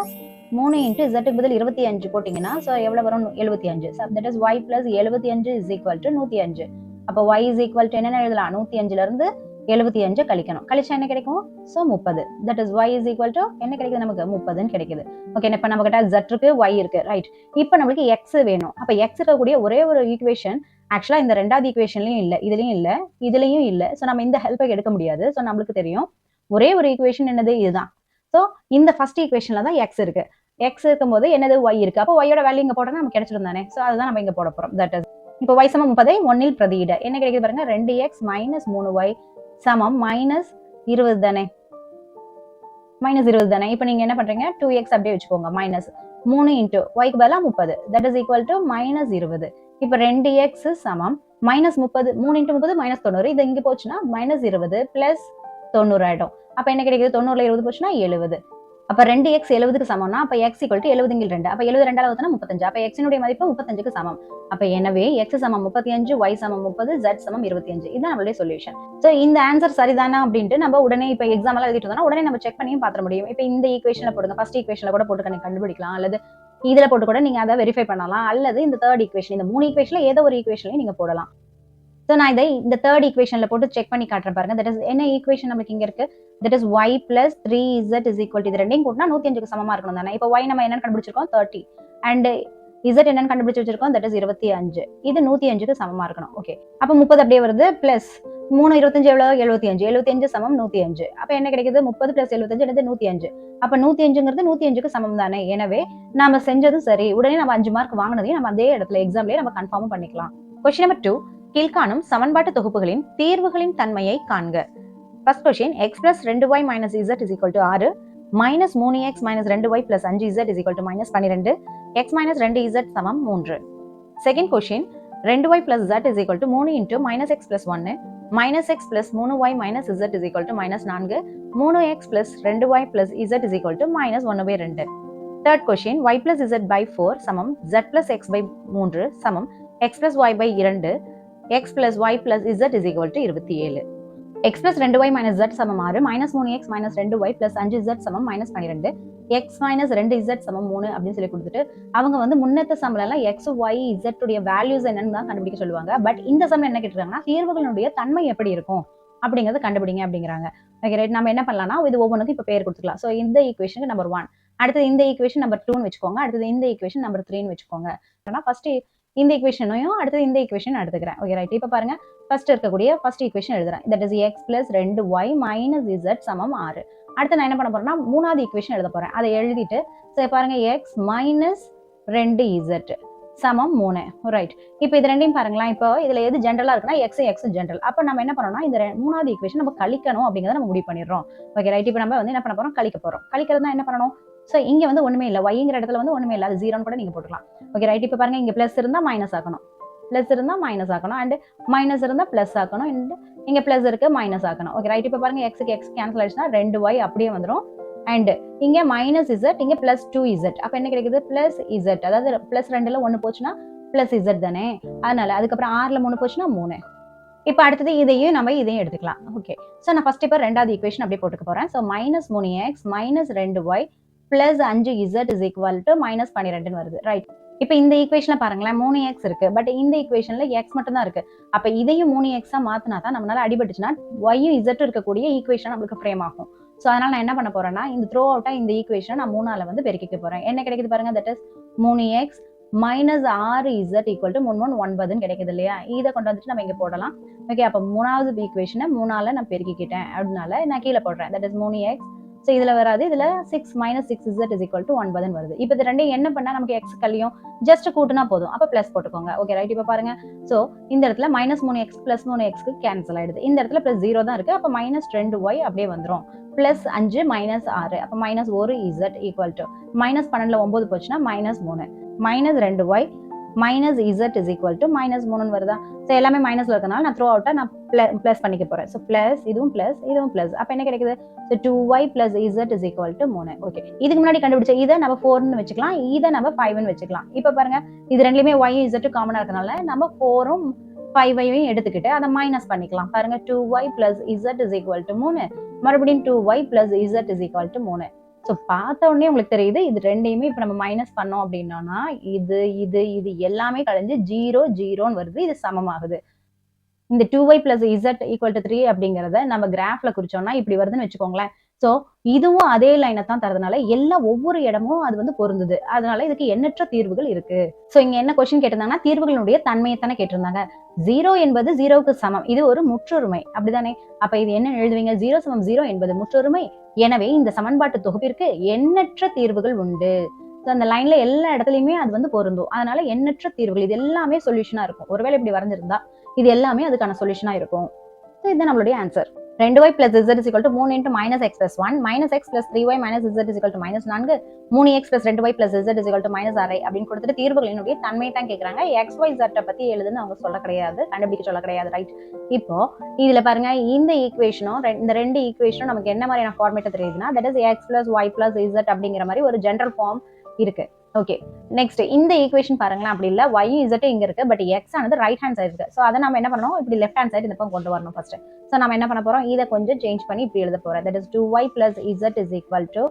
3 × z பதில் 25 போட்டீங்கன்னா ஸோ எவ்வளவு வரும், 75. That is y + 75 = 105. அப்போ y இஸ் ஈக்குவல் டு என்ன எழுதலாம், 105ல இருந்து 75 கழிக்கணும். கழிச்சா என்ன கிடைக்கும், so 30. That is y is equal to என்ன கிடைக்குது நமக்கு, 30ன்னு கிடைக்குது. ஓகே, இப்போ நம்ம கிட்ட z இருக்கு, y இருக்கு. ரைட், இப்போ நம்மளுக்கு x வேணும். அப்போ x இருக்கக்கூடிய ஒரே ஒரு ஈக்குவேஷன் ஆக்சுவலா இந்த ரெண்டாவது ஈக்குவேஷன்லயும் இல்ல, இதுலயும் இல்ல, இதுலயும் இல்ல. ஸோ நம்ம இந்த ஹெல்ப்பை எடுக்க முடியாது. ஸோ நம்மளுக்கு தெரியும் ஒரே ஒரு ஈக்குவேஷன் என்னது, இதுதான். ஸோ இந்த ஃபர்ஸ்ட் ஈக்குவேஷன்ல தான் x இருக்கு. x இருக்கும்போது என்னது, y இருக்கு. அப்போ y-ஓட வேல்யூ இங்க போட்டோம்னா நமக்கு கிடைச்சிரும் தானே. ஸோ அதுதான் நம்ம இங்க போட போறோம். தட் இஸ் இப்போ y = 30 1ல் பிரதியிட என்ன கிடைக்குது பாருங்க, 2x - 3y = -20 தானே, -20 தானே. இப்போ நீங்க என்ன பண்றீங்க, 2x அப்படியே வச்சுக்கோங்க, மைனஸ் 3 × y-க்கு பதிலா 30 தட் இஸ் ஈக்குவல் டு -20. இப்போ 2x = -30, 3 × 30 -90. இது இங்க போச்சுன்னா -20 + 90 ஆயிடும். அப்ப என்ன கிடைக்குது, 90ல 20 போச்சுன்னா 70. அப்ப 2x 70க்கு சமம்னா அப்ப x = 70/2. அப்ப 72 வகுத்தனா 35. அப்ப x இனுடைய மதிப்பு 35க்கு சமம். அப்ப எனவே x = 35, y = 30, z = 25. இதுதான் நம்மளுடைய சொல்யூஷன். சோ இந்த ஆன்சர் சரிதானா அப்படின்ட்டு நம்ம உடனே இப்ப எக்ஸாம் எல்லாம் எழுதிட்டு வந்தோம்னா உடனே நம்ம செக் பண்ணியும் பாத்திர முடியும். இப்ப இந்த ஈக்குவேஷன்ல போடுங்க, ஃபர்ஸ்ட் ஈக்குவேஷன்ல கூட போட்டு கண்டுபிடிக்கலாம், அல்லது இதுல போட்டு கூட நீங்க அதை வெரிஃபை பண்ணலாம், அல்லது இந்த தேர்ட் ஈக்குவேஷன், இந்த 3 ஈக்குவேஷன்ல ஏதோ ஒரு ஈக்குவேஷன்லயும் நீங்க போடலாம். ஸோ நான் இதை இந்த தேர்ட் ஈக்குவேஷன்ல போட்டு செக் பண்ணி காட்டுறேன் பாருங்க. தட் இஸ் என்ன ஈக்குவேஷன் நமக்கு இங்க இருக்கு? That is y plus 3z is equal to இது ரெண்டையும் கூட்டினா 105க்கு சமமா இருக்கணும் தானே. இப்போ y நம்ம என்னன்னு கண்டுபிடிச்சிருக்கோம் 30 அண்ட் z என்னன்னு கண்டுபிடிச்சு வச்சிருக்கோம் தட் இஸ் 25. இது 105க்கு சமமா இருக்கணும். ஓகே, அப்போ 30 அப்படியே வருது பிளஸ் 3 25 எவ்வளவு 75. 75 சமம் 105. அப்ப என்ன கிடைக்குது? 30 பிளஸ் 75 என்னது 105. அப்ப 105ங்கிறது 105க்கு சமம் தானே. எனவே நாம செஞ்சது சரி. உடனே நம்ம 5 மார்க் வாங்கினதையும் நம்ம அதே இடத்துல எக்ஸாம்லயே நம்ம கன்ஃபார்ம் பண்ணிக்கலாம். கொஸ்டின் நம்பர் 2, கீழ்காணும் சமன்பாட்டு தொகுப்புகளின் தீர்வுகளின் தன்மையை காண்க. First question x plus 2y minus z is equal to 6 minus 3x minus 2y plus 5z is equal to minus 12 x minus 2z சமம் 3. Second question 2y plus z is equal to 3 into minus x plus 1 minus x plus 3y minus z is equal to minus 4 3x plus 2y plus z is equal to minus 1/2. Third question, y plus z by 4 சமம் z plus x by 3 சமம் x plus y by 2 x plus y plus z is equal to 27. x plus 2y minus z சமம் 6 minus 3x minus 2y plus 5z சமம் minus 12 x minus 2z சமம் 3 அப்படின்னு சொல்லி கொடுத்துட்டு அவங்க வந்து முன்னத்த சம்ல எல்லாம் x y z உடைய வேல்யூஸ் என்னன்னு தான் கண்டுபிடிக்க சொல்லுவாங்க. பட் இந்த சம்ல என்ன கேட்டிருக்காங்கன்னா தீர்வுகளுடைய தன்மை எப்படி இருக்கும் அப்படிங்கறத கண்டுபிடிங்க அப்படிங்கிறாங்க. ஓகே ரைட், நம்ம என்ன பண்ணலாம்னா இது ஒவ்வொன்றுக்கும் இப்ப பேர் கொடுத்துக்கலாம். ஸோ இந்த ஈக்குவேஷனுக்கு நம்பர் 1, அடுத்தது இந்த ஈக்குவேஷன் நம்பர் 2ன்னு வச்சுக்கோங்க, அடுத்தது இந்த ஈக்குவேஷன் நம்பர் 3ன்னு வச்சுக்கோங்க. ஏன்னா ஃபர்ஸ்ட் இந்த ஈக்குவேஷனையும் அடுத்தது இந்த ஈக்குவேஷன் எடுத்துக்கிறேன். ஓகே ரைட், இப்போ பாருங்க ஃபர்ஸ்ட் இருக்கக்கூடிய ஃபர்ஸ்ட் ஈக்குவேஷன் எழுதுறேன். That is x plus 2y minus z சமம் 6. அடுத்து நான் என்ன பண்ண போறேன்னா மூணாவது ஈக்குவேஷன் எழுத போறேன். அதை எழுதிட்டு சரி பாருங்க x minus 2z சமம் 3. ரைட், இப்போ இது ரெண்டையும் பாருங்களேன். இப்போ இதுல எது ஜென்ரலா இருக்குன்னா x ஜென்ரல். அப்போ நம்ம என்ன பண்ணணும்னா இந்த மூணாவது ஈக்குவேஷன் நம்ம கழிக்கணும் அப்படிங்கறத நம்ம முடிவு பண்ணிடுறோம். ஓகே ரைட், இப்போ நம்ம வந்து என்ன பண்ண போறோம்? கழிக்க போறோம். கழிக்கிறதுனா என்ன பண்ணணும்? ஸோ இங்க வந்து ஒண்ணுமே இல்லை, yங்கிற இடத்துல வந்து ஒண்ணுமே இல்லை, அது 0ன்னு கூட நீங்க போட்டுக்கலாம். ஓகே ரைட், இப்போ பாருங்க இங்க பிளஸ் இருந்தா மைனஸ் ஆக்கணும், பிளஸ் இருந்தா மைனஸ் ஆக்கணும், அண்ட் மைனஸ் இருந்தா பிளஸ் ஆக்கணும், அண்ட் இங்க பிளஸ் இருக்கு மைனஸ் ஆக்கணும். ஓகே ரைட், இப்போ பாருங்க எக்ஸுக்கு எக்ஸ் கேன்சல் ஆயிடுச்சுன்னா 2y அப்படியே வந்துடும். அண்ட் இங்க மைனஸ் இசட், இங்க பிளஸ் 2z. அப்ப என்ன கிடைக்குது? Plus Z. அதாவது பிளஸ் 2ல 1 போச்சுன்னா பிளஸ் இசட் தானே. அதனால அதுக்கப்புறம் 6ல 3 போச்சுன்னா 3. இப்போ அடுத்தது இதையும் நம்ம இதையும் எடுத்துக்கலாம். ஓகே, ஸோ நான் ஃபர்ஸ்ட் இப்போ ரெண்டாவது ஈக்குவேஷன் அப்படியே போட்டுக்க போறேன். So minus 3x minus 2y plus 5z is equal to minus 12 வருது. ரைட், இப்போ இந்த ஈக்குவேஷன்ல பாருங்களேன் 3x இருக்கு, பட் இந்த ஈக்குவேஷன்ல x மட்டும் தான் இருக்கு. அப்ப இதையும் 3x மாத்தினா தான் நம்மளால அடிபட்டுச்சுன்னா y z இருக்கக்கூடிய ஈக்குவேஷன் நம்மளுக்கு ஃப்ரேம் ஆகும். ஸோ அதனால நான் என்ன பண்ண போறேன்னா இந்த த்ரோ அவுட்டா இந்த ஈக்குவேஷன் நான் 3ஆல வந்து பெருக்கிக்க போறேன். என்ன கிடைக்குது பாருங்க, that is 3x minus 6z equal to 3 9ன்னு கிடைக்குது இல்லையா. இதை கொண்டு வந்துட்டு நம்ம இங்க போடலாம். ஓகே, அப்ப மூணாவது ஈக்குவேஷனை 3ஆல நான் பெருக்கிக்கிட்டேன், அதனால நான் கீழே போடுறேன். That is 3x. ஸோ இதுல வராது, இதுல 6 minus 6z is equal to 9ன்னு வருது. இப்போ இது ரெண்டையும் என்ன பண்ணா நமக்கு x கழியும் ஜஸ்ட் கூட்டினா போதும். அப்ப பிளஸ் போட்டுக்கோங்க. ஓகே ரைட், இப்போ பாருங்க ஸோ இந்த இடத்துல மைனஸ் 3x பிளஸ் 3xக்கு கேன்சல் ஆயிடுது. இந்த இடத்துல பிளஸ் 0 தான் இருக்கு. அப்ப மைனஸ் 2y அப்படியே வந்துடும். பிளஸ் 5 மைனஸ் 6 அப்ப minus 1z equal to minus 12ல 9 போச்சுன்னா minus 3 minus 2y minus z is equal to minus 3 வருதா. ஸோ எல்லாமே மைனஸ்ல இருக்கனால நான் த்ரோ அவுட்டா நான் பிளஸ் பண்ணிக்க போறேன். ஸோ பிளஸ் இதுவும் பிளஸ் அப்ப என்ன கிடைக்குது? So 2y plus z is equal to 3. Okay, இதுக்கு முன்னாடி கண்டுபிடிச்ச இதை நம்ம 4ன்னு வச்சுக்கலாம், இதை நம்ம 5ன்னு வச்சுக்கலாம். இப்போ பாருங்க இது ரெண்டுலயுமே y z காமனா இருக்கனால நம்ம 4ம் 5ஐயும் எடுத்துக்கிட்டு அதை மைனஸ் பண்ணிக்கலாம். பாருங்க 2y plus z is equal to 3, மறுபடியும் 2y plus z is equal to 3. So பார்த்த உடனே உங்களுக்கு தெரியுது இது ரெண்டையுமே இப்போ நம்ம மைனஸ் பண்ணோம் அப்படின்னா இது இது இது எல்லாமே கழிஞ்சு 0 0ன்னு வருது. இது சமமாகுது. இந்த 2y plus z equal to 3 அப்படிங்கிறத நம்ம கிராஃப்ல குறிச்சோம்னா இப்படி வருதுன்னு வச்சுக்கோங்களேன். ஸோ இதுவும் அதே லைனை தான் தரதுனால எல்லா ஒவ்வொரு இடமும் அது வந்து பொருந்துது. அதனால இதுக்கு எண்ணற்ற தீர்வுகள் இருக்கு. ஸோ இங்க என்ன கொஸ்டின் கேட்டிருந்தாங்கன்னா தீர்வுகளுடைய தன்மையை தானே கேட்டிருந்தாங்க. 0 என்பது 0க்கு சமம், இது ஒரு முற்றொருமை அப்படிதானே. அப்ப இது என்ன எழுதுவீங்க? 0 சமம் 0 என்பது முற்றொருமை. எனவே இந்த சமன்பாட்டு தொகுப்பிற்கு எண்ணற்ற தீர்வுகள் உண்டு. அந்த லைன்ல எல்லா இடத்துலயுமே அது வந்து பொருந்தும். அதனால எண்ணற்ற தீர்வுகள், இது எல்லாமே சொல்யூஷனா இருக்கும். ஒருவேளை இப்படி வரைஞ்சிருந்தா இது எல்லாமே அதுக்கான சொல்யூஷனா இருக்கும். இதுதான் நம்மளுடைய answer. 2y plus z is equal to 3 into minus x plus 1 minus x plus 3y minus z is equal to minus 4 3x plus 2y plus z is equal to minus 6 அப்படின்னு கொடுத்துட்டு தீர்வுகளினுடைய தன்மையை தான் கேட்கறாங்க. x y z பத்தி எழுதுன்னு அவங்க சொல்ல கிடையாது, கண்டுபிடிக்க சொல்ல கிடையாது. ரைட், இப்போ இதுல பாருங்க இந்த ஈக்குவேஷனும் இந்த ரெண்டு ஈக்குவேஷனும் நமக்கு என்ன மாதிரியான ஃபார்மேட் தெரியுதுன்னா that is x plus y plus z அப்படிங்கிற மாதிரி ஒரு ஜெனரல் ஃபார்ம் இருக்கு. ஓகே, நெக்ஸ்ட் இந்த ஈக்குவேஷன் பாருங்களேன், அப்படி இல்ல y z இங்க இருக்கு, பட் x ஆனது ரைட் ஹேண்ட் சைடு இருக்கு. சோ அதை நம்ம என்ன பண்ணணும், இப்படி லெஃப்ட் ஹேண்ட் சைடு இந்த பக்கம் கொண்டு வரணும் ஃபர்ஸ்ட். சோ நம்ம என்ன பண்ண போறோம், இதை கொஞ்சம் சேஞ்ச் பண்ணி இப்படி எழுத போறோம். That is 2y plus z is equal to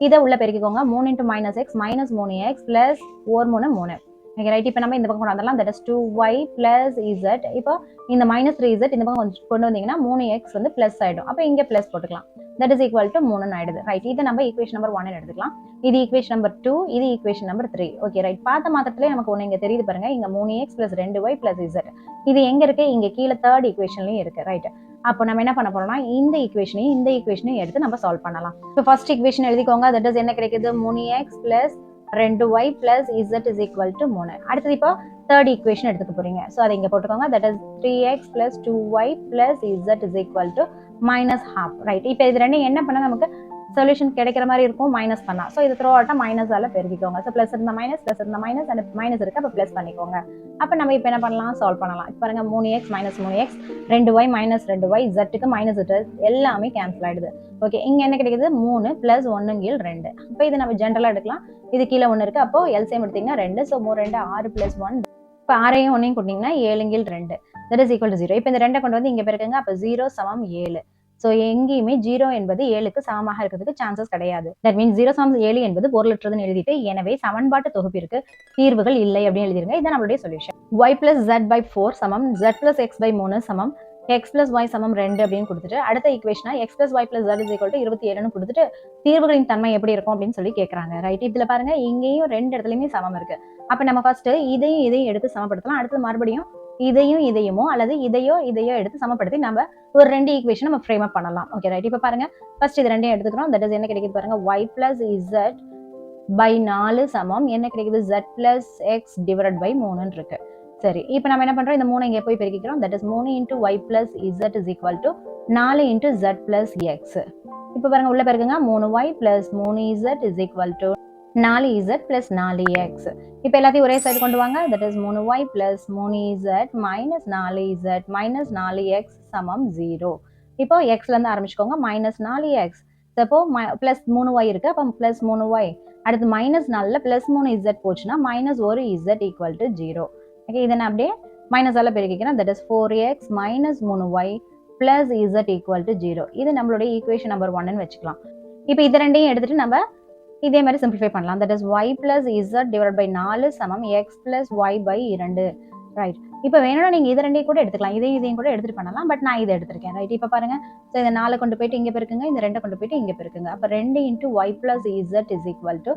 இதை உள்ள பெருக்கிக்கோங்க. 3 into minus x minus 3x plus 4 3 3. Okay right. இப்போ நம்ம இந்த பக்கம் கொண்டு வந்துடலாம். That is 2y plus z. இப்போ இந்த -3z இந்த பக்கம் கொண்டு வந்தீங்கன்னா 3x வந்து பிளஸ் ஆயிடும். அப்போ இங்க பிளஸ் போட்டுக்கலாம். தட் இஸ் ஈக்குவல் டு 3 ஆயிடுது. ரைட். இதை நம்ம ஈக்குவேஷன் நம்பர் 1 எடுத்துக்கலாம். இது ஈக்குவேஷன் நம்பர் 2, இது ஈக்குவேஷன் நம்பர் 3. Okay right. பார்த்த மாத்திரத்திலே நமக்கு ஒன்று இங்க தெரியுது பாருங்க. இங்க 3x plus 2y plus z. இது எங்க இருக்கு? இங்க கீழே தேர்ட் ஈக்குவேஷன்லயும் இருக்கு. ரைட். அப்போ நம்ம என்ன பண்ண போறோம்னா இந்த ஈக்குவேஷனையும் எடுத்து நம்ம சால்வ் பண்ணலாம். இப்போ ஃபர்ஸ்ட் ஈக்குவேஷன் எழுதிக்கோங்க. தட் இஸ் என்ன கிடைக்குது? 3x plus 2y plus z is equal to 3. அடுத்தது இப்போ தேர்ட் ஈக்குவேஷன் எடுத்துக்க போறீங்க. ஸோ அதை இங்க போட்டுக்கோங்க. That is 3x plus 2y plus z is equal to -half. Right. இப்போ இது ரெண்டும் என்ன பண்ணா நமக்கு சொல்யூஷன் கிடைக்கிற மாதிரி இருக்கும் மைனஸ் பண்ணா. ஸோ இது த்ரோ அவுட்டா மைனஸால பெருக்கிக்கோங்க. ஸோ பிளஸ் இருந்த மைனஸ், பிளஸ் இருந்த மைனஸ், அண்ட் மைனஸ் இருக்கு. அப்போ பிளஸ் பண்ணிக்கோங்க. அப்போ நம்ம இப்போ என்ன பண்ணலாம்? சால்வ் பண்ணலாம். இப்போ பாருங்க 3x minus 3x, 2y minus 2y, z minus எல்லாமே கேன்சல் ஆயிடுது. ஓகே, இங்க என்ன கிடைக்குது? 3 plus 1 கீழ் 2. இப்போ இது நம்ம ஜென்ரலா எடுக்கலாம். இது கீழே 1 இருக்கு. அப்போ எல்சிஎம் எடுத்தீங்கன்னா 2. So 3 2 6 plus 1. இப்போ 6ஐயும் 1ஐயும் கூட்டிங்கன்னா 7 கீழ் 2. That is equal to 0. இப்போ இந்த 2 கொண்டு வந்து இங்க பெருக்குங்க. அப்போ 0 சமம் 7. ஸோ எங்கேயுமே 0 என்பது 7க்கு சமமாக இருக்கிறதுக்கு சான்சஸ் கிடையாது. தட் மீன்ஸ் 0 சமம் 7 என்பது பொருளற்றதுன்னு எழுதிட்டு, எனவே சமன்பாட்டு தொகுப்பிற்கு தீர்வுகள் இல்லை அப்படின்னு எழுதிருங்க. இதுதான் நம்மளுடைய solution. y plus z by 4 சமம் z plus x by 3 சமம் x plus y சமம் 2 அப்படின்னு கொடுத்துட்டு, அடுத்த ஈக்குவேஷனா x plus y plus z is equal to 27ன்னு கொடுத்துட்டு தீர்வுகளின் தன்மை எப்படி இருக்கும் அப்படின்னு சொல்லி கேட்கறாங்க. ரைட். இதுல பாருங்க இங்கேயும் 2 இடத்துலயுமே சமம் இருக்கு. அப்ப நம்ம ஃபர்ஸ்ட் இதையும் எடுத்து சமப்படுத்தலாம். அடுத்து மறுபடியும் இதையுமோ அல்லது இதையோ எடுத்து சமப்படுத்தி நம்ம ஒரு 2 ஈக்குவேஷன் நம்ம ஃப்ரேம் அப் பண்ணலாம். Okay right. இப்போ பாருங்க ஃபர்ஸ்ட் இது ரெண்டையும் எடுத்துக்கிறோம். தட் இஸ் என்ன கிடைக்குது பாருங்க, y plus z by 4 சமம் என்ன கிடைக்குது? z plus x divided by 3 இருக்கு. சரி, இப்போ நம்ம என்ன பண்றோம்? இந்த 3 இங்க போய் பெருக்கிக்கிறோம். That is 3 into y plus z is equal to 4 into z plus x. இப்போ பாருங்க உள்ள பெருக்குங்க. 3y plus 3z is equal to 4z plus 4x. இப்போ எல்லாத்தையும் ஒரே சைடு கொண்டு வாங்க. That is 3y plus 3z minus 4z minus 4x சமம் 0. இப்போ xல இருந்து ஆரம்பிச்சுக்கோங்க. minus 4x. அப்போ பிளஸ் 3y இருக்கு. அப்போ பிளஸ் 3y. அடுத்து மைனஸ் 4ல பிளஸ் 3z போச்சுன்னா minus 1z equal to 0. Okay, இதை நான் அப்படியே மைனஸால பெருக்கிக்கிறேன். That is 4x minus 3y plus z equal to 0. இது நம்மளுடைய ஈக்குவேஷன் நம்பர் 1ன்னு வச்சுக்கலாம். இப்போ இது ரெண்டையும் எடுத்துட்டு நம்ம இதே மாதிரி சிம்பிளிஃபை பண்ணலாம். That is y plus z divided by 4 சமம் x plus y by 2. Right. இப்போ வேணும்னா நீங்க இது ரெண்டையும் கூட எடுத்துக்கலாம். இதையும் கூட எடுத்துட்டு பண்ணலாம். பட் நான் இதை எடுத்திருக்கேன். ரைட். இப்போ பாருங்க. ஸோ இந்த 4 கொண்டு போயிட்டு இங்க பெருக்குங்க. இந்த 2 கொண்டு போயிட்டு இங்க பெருக்குங்க. அப்போ 2 into y plus z is equal to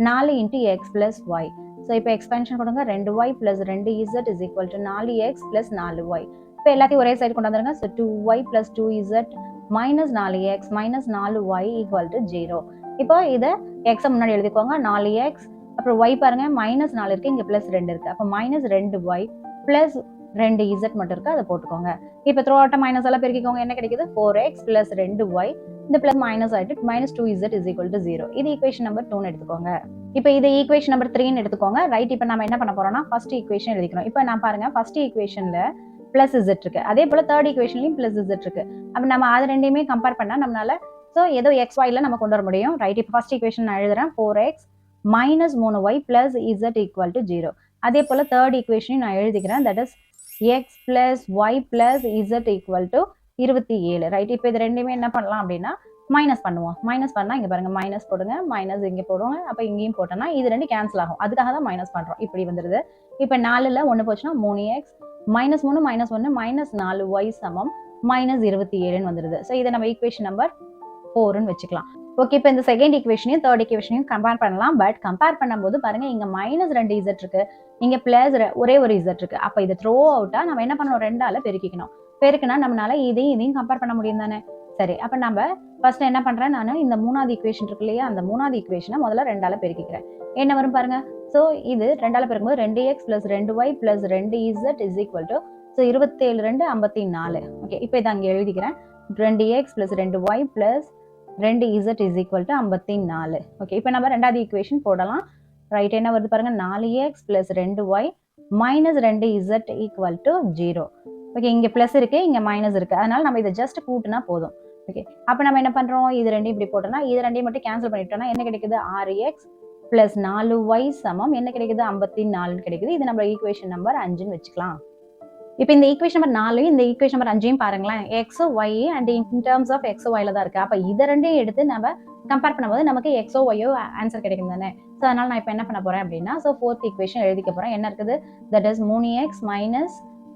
4 into x plus y. So இப்போ எக்ஸ்பென்ஷன் கொடுங்க. 2y plus 2z is equal to 4x plus 4y. இப்போ எல்லாத்தையும் ஒரே சைடு கொண்டு வந்துருங்க. So 2y plus 2z minus 4x minus 4y equal to 0. இப்போ இதை எக்ஸை முன்னாடி எழுதிக்கோங்க. 4x அப்புறம் y பாருங்க மைனஸ் 4 இருக்கு, இங்க பிளஸ் 2 இருக்கு. அப்போ மைனஸ் 2y பிளஸ் 2z மட்டும் இருக்கு, அதை போட்டுக்கோங்க. இப்போ த்ரோ அவுட்டா மைனஸ் எல்லாம் பெருக்கிக்கோங்க. என்ன கிடைக்குது? 4x plus 2y. இந்த பிளஸ் மைனஸ் ஆயிட்டு minus 2z is equal to 0. இது ஈக்குவேஷன் நம்பர் 2ன்னு எடுத்துக்கோங்க. இப்போ இது ஈக்குவேஷன் நம்பர் 3ன்னு எடுத்துக்கோங்க. ரைட். இப்போ நம்ம என்ன பண்ண போறோம்னா ஃபர்ஸ்ட் ஈக்குவேஷன் எழுதிக்கணும். இப்போ நான் பாருங்க ஃபர்ஸ்ட் ஈக்குவேஷன்ல பிளஸ் z இருக்கு, அதே போல தேர்ட் ஈக்குவேஷன்லயும் பிளஸ் z இருக்கு. அப்போ நம்ம அது ரெண்டையுமே கம்பேர் பண்ணா நம்மளால ஸோ ஏதோ xyல நம்ம கொண்டு வர முடியும். ரைட். இப்போ ஃபர்ஸ்ட் ஈக்குவேஷன் நான் எழுதுறேன். 4x minus 3y plus z equal to 0. அதே போல தேர்ட் ஈக்குவேஷனையும் நான் எழுதிக்கிறேன். That is x plus y plus z equal to 27. Right. இப்போ இது ரெண்டுமே என்ன பண்ணலாம் அப்படின்னா மைனஸ் பண்ணுவோம். மைனஸ் பண்ணா இங்க பாருங்க மைனஸ் போடுங்க, மைனஸ் இங்க போடுவோங்க. அப்போ இங்கேயும் போட்டோம்னா இது ரெண்டு கேன்சல் ஆகும். அதுக்காக தான் மைனஸ் பண்றோம். இப்படி வந்துருது. இப்போ 4ல 1 போச்சுன்னா 3x minus 3 minus 1 minus 4y சமம் மைனஸ் 27ன்னு வந்துருது. ஸோ இதை நம்ம ஈக்குவேஷன் நம்பர் 4ன்னு வச்சுக்கலாம். ஓகே, இப்போ இந்த செகண்ட் ஈக்குவேஷனையும் தேர்ட் ஈக்குவேஷனையும் கம்பேர் பண்ணலாம். பட் கம்பேர் பண்ணும்போது பாருங்க இங்க மைனஸ் 2z இருக்கு, இங்க பிளஸ் ஒரே ஒரு z இருக்கு. அப்ப இதை த்ரோ அவுட்டா நம்ம என்ன பண்ணணும்? 2ஆல பெருக்கிக்கணும். பெருக்குனா நம்மளால இதையும் கம்பேர் பண்ண முடியும் தானே. சரி, அப்ப நம்ம ஃபர்ஸ்ட் என்ன பண்றேன்? நான் இந்த 3வது ஈக்குவேஷன் இருக்கு இல்லையா, அந்த 3வது ஈக்குவேஷனை முதல்ல 2ஆல பெருக்கிக்கிறேன். என்ன வரும் பாருங்க. ஸோ இது 2ஆல பெருக்கும்போது 2x plus 2y plus 2z is equal to 27 2 54. Okay, இப்போ இதை அங்கே எழுதிக்கிறேன். 2x plus 2y plus 2z is equal to 54. Okay, இப்போ நம்ம 2வது ஈக்குவேஷன் போடலாம். ரைட். என்ன வருது பாருங்க, 4x plus 2y minus 2z equal to 0. Okay, இங்க பிளஸ் இருக்கு, இங்க மைனஸ் இருக்கு. அதனால நம்ம இதை ஜஸ்ட் கூட்டினா போதும். ஓகே, அப்ப நம்ம என்ன பண்றோம்? இது ரெண்டையும் இப்படி போட்டோம்னா இது ரெண்டையும் மட்டும் கேன்சல் பண்ணிட்டோம்னா என்ன கிடைக்குது? 6x plus 4y சமம் என்ன கிடைக்குது? 54 கிடைக்குது. இது நம்ம ஈக்குவேஷன் நம்பர் 5ன்னு வச்சுக்கலாம். இப்போ இந்த ஈக்குவேஷன் நம்பர் 4 இந்த ஈக்குவேஷன் நம்பர் 5 பாருங்களேன். x y and in terms of x y ல தான் இருக்கு. அப்ப இத ரெண்டையும் எடுத்து நம்ம கம்பேர் பண்ணும்போது நமக்கு x y ஆன்சர் கிடைக்கும் தானே. சோ அதனால நான் இப்போ என்ன பண்ண போறேன் அப்படின்னா சோ 4th ஈக்குவேஷன் எழுதிக்க போறேன். என்ன இருக்குது? தட் இஸ் 3x